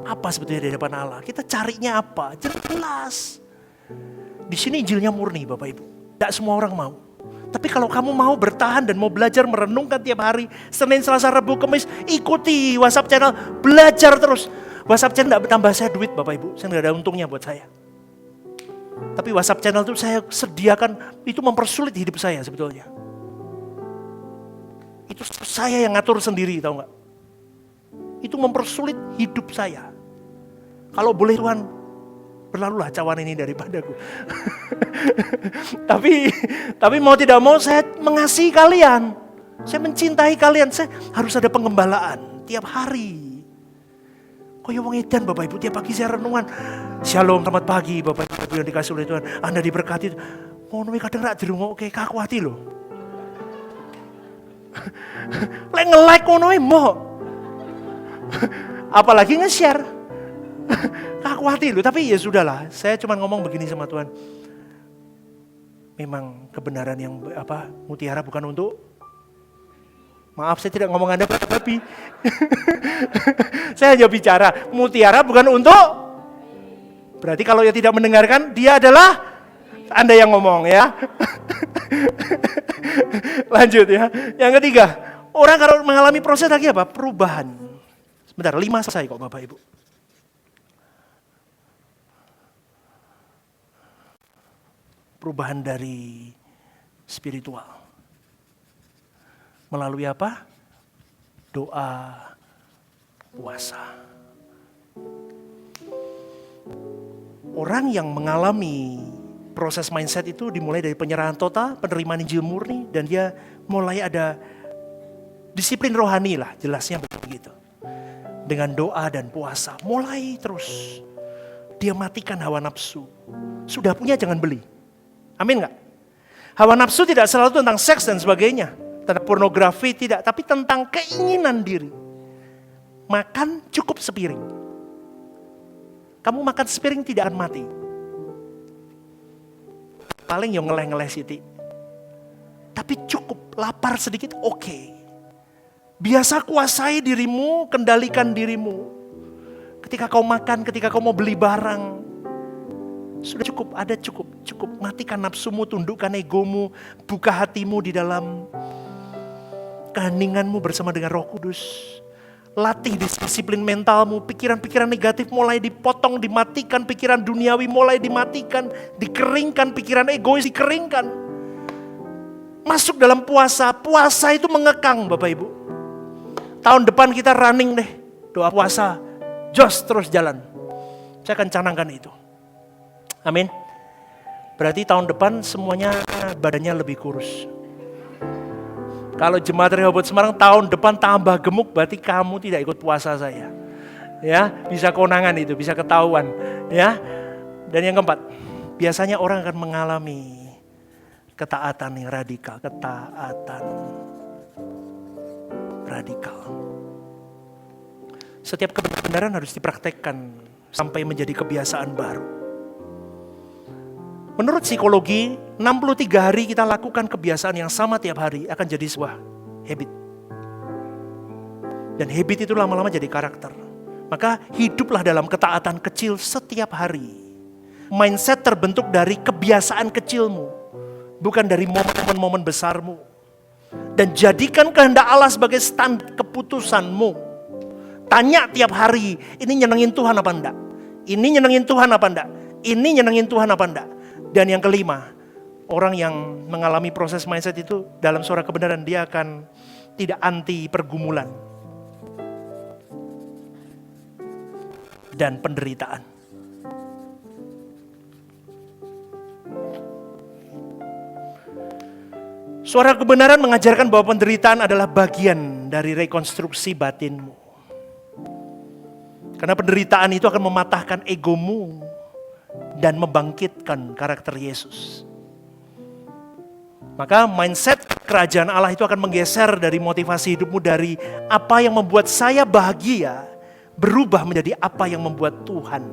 apa sebetulnya di depan Allah? Kita carinya apa? Jelas. Di sini Injilnya murni Bapak Ibu. Tidak semua orang mau. Tapi kalau kamu mau bertahan dan mau belajar merenungkan tiap hari, Senin, Selasa, Rabu, Kamis, ikuti WhatsApp channel, belajar terus. WhatsApp channel tidak bertambah saya duit Bapak Ibu, saya tidak ada untungnya buat saya. Tapi WhatsApp channel itu saya sediakan, itu mempersulit hidup saya sebetulnya. Itu saya yang ngatur sendiri, tahu nggak? Itu mempersulit hidup saya. Kalau boleh Tuhan, berlalulah cawan ini daripadaku. tapi mau tidak mau saya mengasihi kalian. Saya mencintai kalian. Saya harus ada pengembalaan tiap hari. Kaya wong edan Bapak Ibu, tiap pagi saya renungan. Shalom, selamat pagi Bapak Ibu yang dikasih oleh Tuhan. Anda diberkati. Ngono kadang rak dirungokke kaku ati lho. Lek nge-like ngono mbok. Apalagi nge-share. Aku hati loh, tapi ya sudahlah. Saya cuma ngomong begini sama Tuhan. Memang kebenaran yang mutiara bukan untuk Maaf, saya tidak ngomong Anda babi. Saya hanya bicara, mutiara bukan untuk. Berarti kalau dia tidak mendengarkan, dia adalah Anda yang ngomong ya. Lanjut ya. Yang ketiga, orang kalau mengalami proses lagi apa? Perubahan. Sebentar, 5 selesai kok Bapak Ibu. Perubahan dari spiritual. Melalui apa? Doa, puasa. Orang yang mengalami proses mindset itu dimulai dari penyerahan total, penerimaan Injil murni, dan dia mulai ada disiplin rohani lah, jelasnya begitu. Dengan doa dan puasa, mulai terus. Dia matikan hawa nafsu. Sudah punya jangan beli. Amin gak? Hawa nafsu tidak selalu tentang seks dan sebagainya. Tentang pornografi tidak, tapi tentang keinginan diri. Makan cukup sepiring. Kamu makan sepiring tidak akan mati. Paling yang ngeleh-ngeleh Siti. Tapi cukup, lapar sedikit oke. Biasa kuasai dirimu, kendalikan dirimu. Ketika kau makan, ketika kau mau beli barang, sudah cukup, ada cukup. Matikan nafsumu, tundukkan egomu, buka hatimu di dalam keheninganmu bersama dengan Roh Kudus. Latih disiplin mentalmu, pikiran-pikiran negatif mulai dipotong, dimatikan, pikiran duniawi mulai dimatikan, dikeringkan, pikiran egois dikeringkan. Masuk dalam puasa, puasa itu mengekang Bapak Ibu. Tahun depan kita running deh, doa puasa, jos terus jalan. Saya akan canangkan itu. Amin. Berarti tahun depan semuanya badannya lebih kurus. Kalau Jemaat Rehoboth Semarang tahun depan tambah gemuk, berarti kamu tidak ikut puasa saya. Ya, bisa konangan itu, bisa ketahuan. Ya. Dan yang keempat, biasanya orang akan mengalami ketaatan yang radikal, ketaatan radikal. Setiap kebenaran harus dipraktekkan sampai menjadi kebiasaan baru. Menurut psikologi, 63 hari kita lakukan kebiasaan yang sama tiap hari akan jadi sebuah habit. Dan habit itu lama-lama jadi karakter. Maka hiduplah dalam ketaatan kecil setiap hari. Mindset terbentuk dari kebiasaan kecilmu, bukan dari momen-momen besarmu. Dan jadikan kehendak Allah sebagai standar keputusanmu. Tanya tiap hari, ini nyenengin Tuhan apa enggak? Ini nyenengin Tuhan apa enggak? Ini nyenengin Tuhan apa enggak? Dan yang kelima, orang yang mengalami proses mindset itu dalam suara kebenaran, dia akan tidak anti pergumulan dan penderitaan. Suara kebenaran mengajarkan bahwa penderitaan adalah bagian dari rekonstruksi batinmu. Karena penderitaan itu akan mematahkan egomu dan membangkitkan karakter Yesus. Maka mindset kerajaan Allah itu akan menggeser dari motivasi hidupmu dari apa yang membuat saya bahagia, berubah menjadi apa yang membuat Tuhan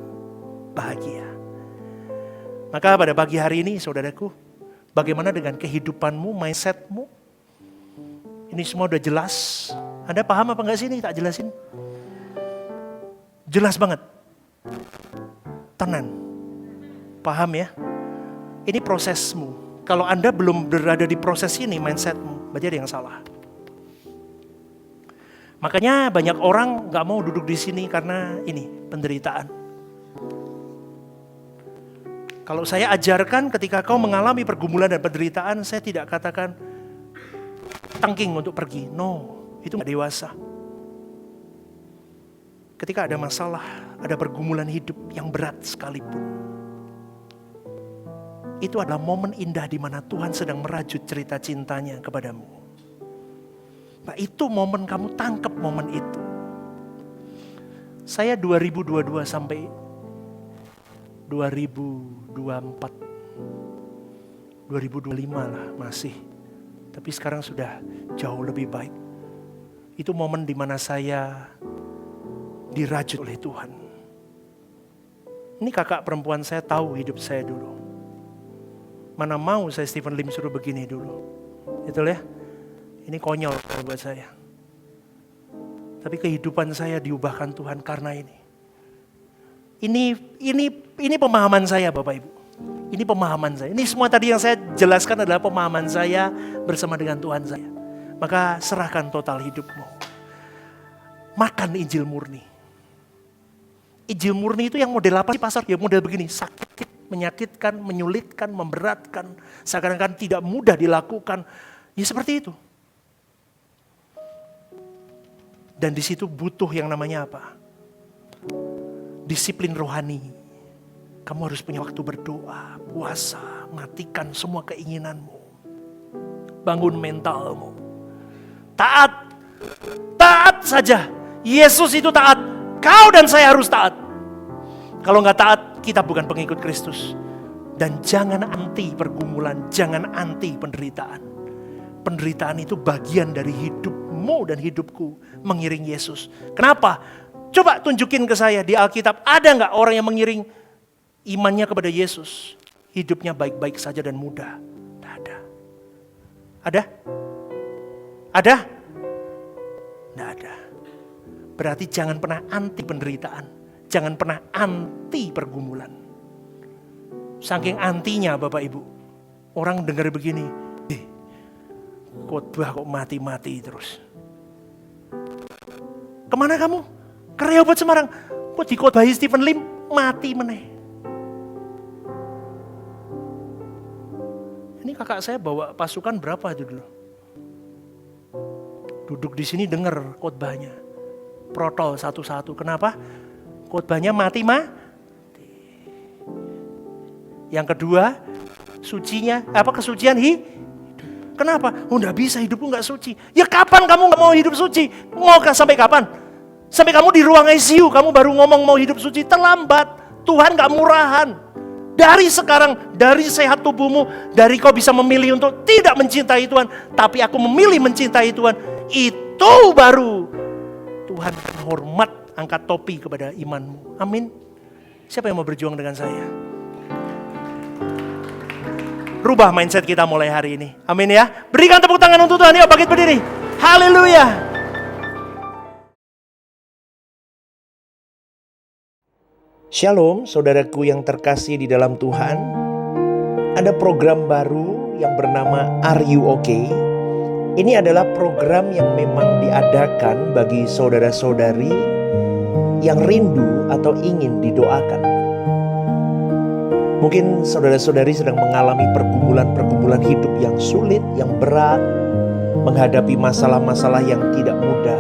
bahagia. Maka pada pagi hari ini saudaraku, bagaimana dengan kehidupanmu, mindsetmu? Ini semua udah jelas. Anda paham apa enggak sih ini tak jelasin? Jelas banget. Tenang. Paham ya? Ini prosesmu. Kalau Anda belum berada di proses ini, mindsetmu, berarti ada yang salah. Makanya banyak orang gak mau duduk di sini karena ini, penderitaan. Kalau saya ajarkan ketika kau mengalami pergumulan dan penderitaan, saya tidak katakan tangking untuk pergi. No, itu gak dewasa. Ketika ada masalah, ada pergumulan hidup yang berat sekalipun, itu adalah momen indah di mana Tuhan sedang merajut cerita cintanya kepadamu. Nah, itu momen kamu tangkap momen itu. Saya 2022 sampai 2024, 2025 lah masih. Tapi sekarang sudah jauh lebih baik. Itu momen di mana saya dirajut oleh Tuhan. Ini kakak perempuan saya tahu hidup saya dulu. Mana mau saya Stephen Lim suruh begini dulu. Itulah ya. Ini konyol buat saya. Tapi kehidupan saya diubahkan Tuhan karena ini. Ini pemahaman saya Bapak Ibu. Ini pemahaman saya. Ini semua tadi yang saya jelaskan adalah pemahaman saya bersama dengan Tuhan saya. Maka serahkan total hidupmu. Makan Injil murni. Injil murni itu yang model apa sih pastor? Ya model begini, sakit, menyakitkan, menyulitkan, memberatkan, seakan-akan tidak mudah dilakukan. Ya seperti itu. Dan di situ butuh yang namanya apa? Disiplin rohani. Kamu harus punya waktu berdoa, puasa, matikan semua keinginanmu. Bangun mentalmu. Taat. Taat saja. Yesus itu taat. Kau dan saya harus taat. Kalau nggak taat, kita bukan pengikut Kristus. Dan jangan anti pergumulan, jangan anti penderitaan. Penderitaan itu bagian dari hidupmu dan hidupku mengiring Yesus. Kenapa? Coba tunjukin ke saya di Alkitab, ada nggak orang yang mengiring imannya kepada Yesus, hidupnya baik-baik saja dan mudah? Tidak ada. Ada? Ada? Tidak ada. Berarti jangan pernah anti penderitaan. Jangan pernah anti pergumulan. Saking antinya Bapak Ibu, orang dengar begini, khotbah kok mati-mati terus. Kemana kamu? Ke Rehoboth Semarang. Kok dikhotbahi Stephen Lim mati meneh. Ini kakak saya bawa pasukan berapa itu dulu? Duduk di sini dengar khotbahnya. Protol satu-satu. Kenapa? Khotbahnya mati. Yang kedua, kesucian Kenapa? Enggak bisa, hidupku enggak suci. Ya kapan kamu enggak mau hidup suci? Mau sampai kapan? Sampai kamu di ruang ICU, kamu baru ngomong mau hidup suci, terlambat. Tuhan enggak murahan. Dari sekarang, dari sehat tubuhmu, dari kau bisa memilih untuk tidak mencintai Tuhan, tapi aku memilih mencintai Tuhan, itu baru Tuhan akan hormat, angkat topi kepada imanmu. Amin. Siapa yang mau berjuang dengan saya? Rubah mindset kita mulai hari ini. Amin ya. Berikan tepuk tangan untuk Tuhan. Yuk bangkit berdiri. Haleluya. Shalom saudaraku yang terkasih di dalam Tuhan. Ada program baru yang bernama Are You Okay? Ini adalah program yang memang diadakan bagi saudara-saudari yang rindu atau ingin didoakan. Mungkin saudara-saudari sedang mengalami pergumulan-pergumulan hidup yang sulit, yang berat, menghadapi masalah-masalah yang tidak mudah.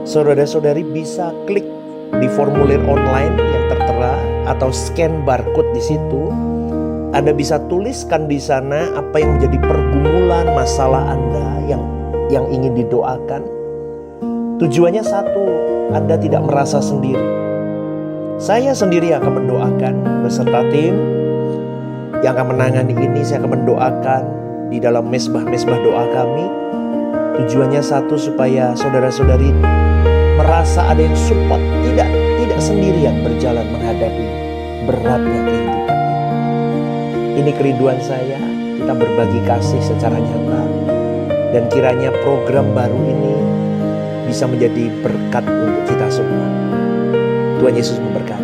Saudara-saudari bisa klik di formulir online yang tertera atau scan barcode di situ. Anda bisa tuliskan di sana apa yang menjadi pergumulan masalah Anda yang ingin didoakan. Tujuannya satu, Anda tidak merasa sendiri. Saya sendiri akan mendoakan beserta tim yang akan menangani ini. Saya akan mendoakan di dalam mesbah-mesbah doa kami. Tujuannya satu, supaya saudara-saudari merasa ada yang support, tidak sendirian berjalan menghadapi beratnya kehidupan ini. Ini kerinduan saya, kita berbagi kasih secara nyata, dan kiranya program baru ini bisa menjadi berkat untuk kita semua. Tuhan Yesus memberkati.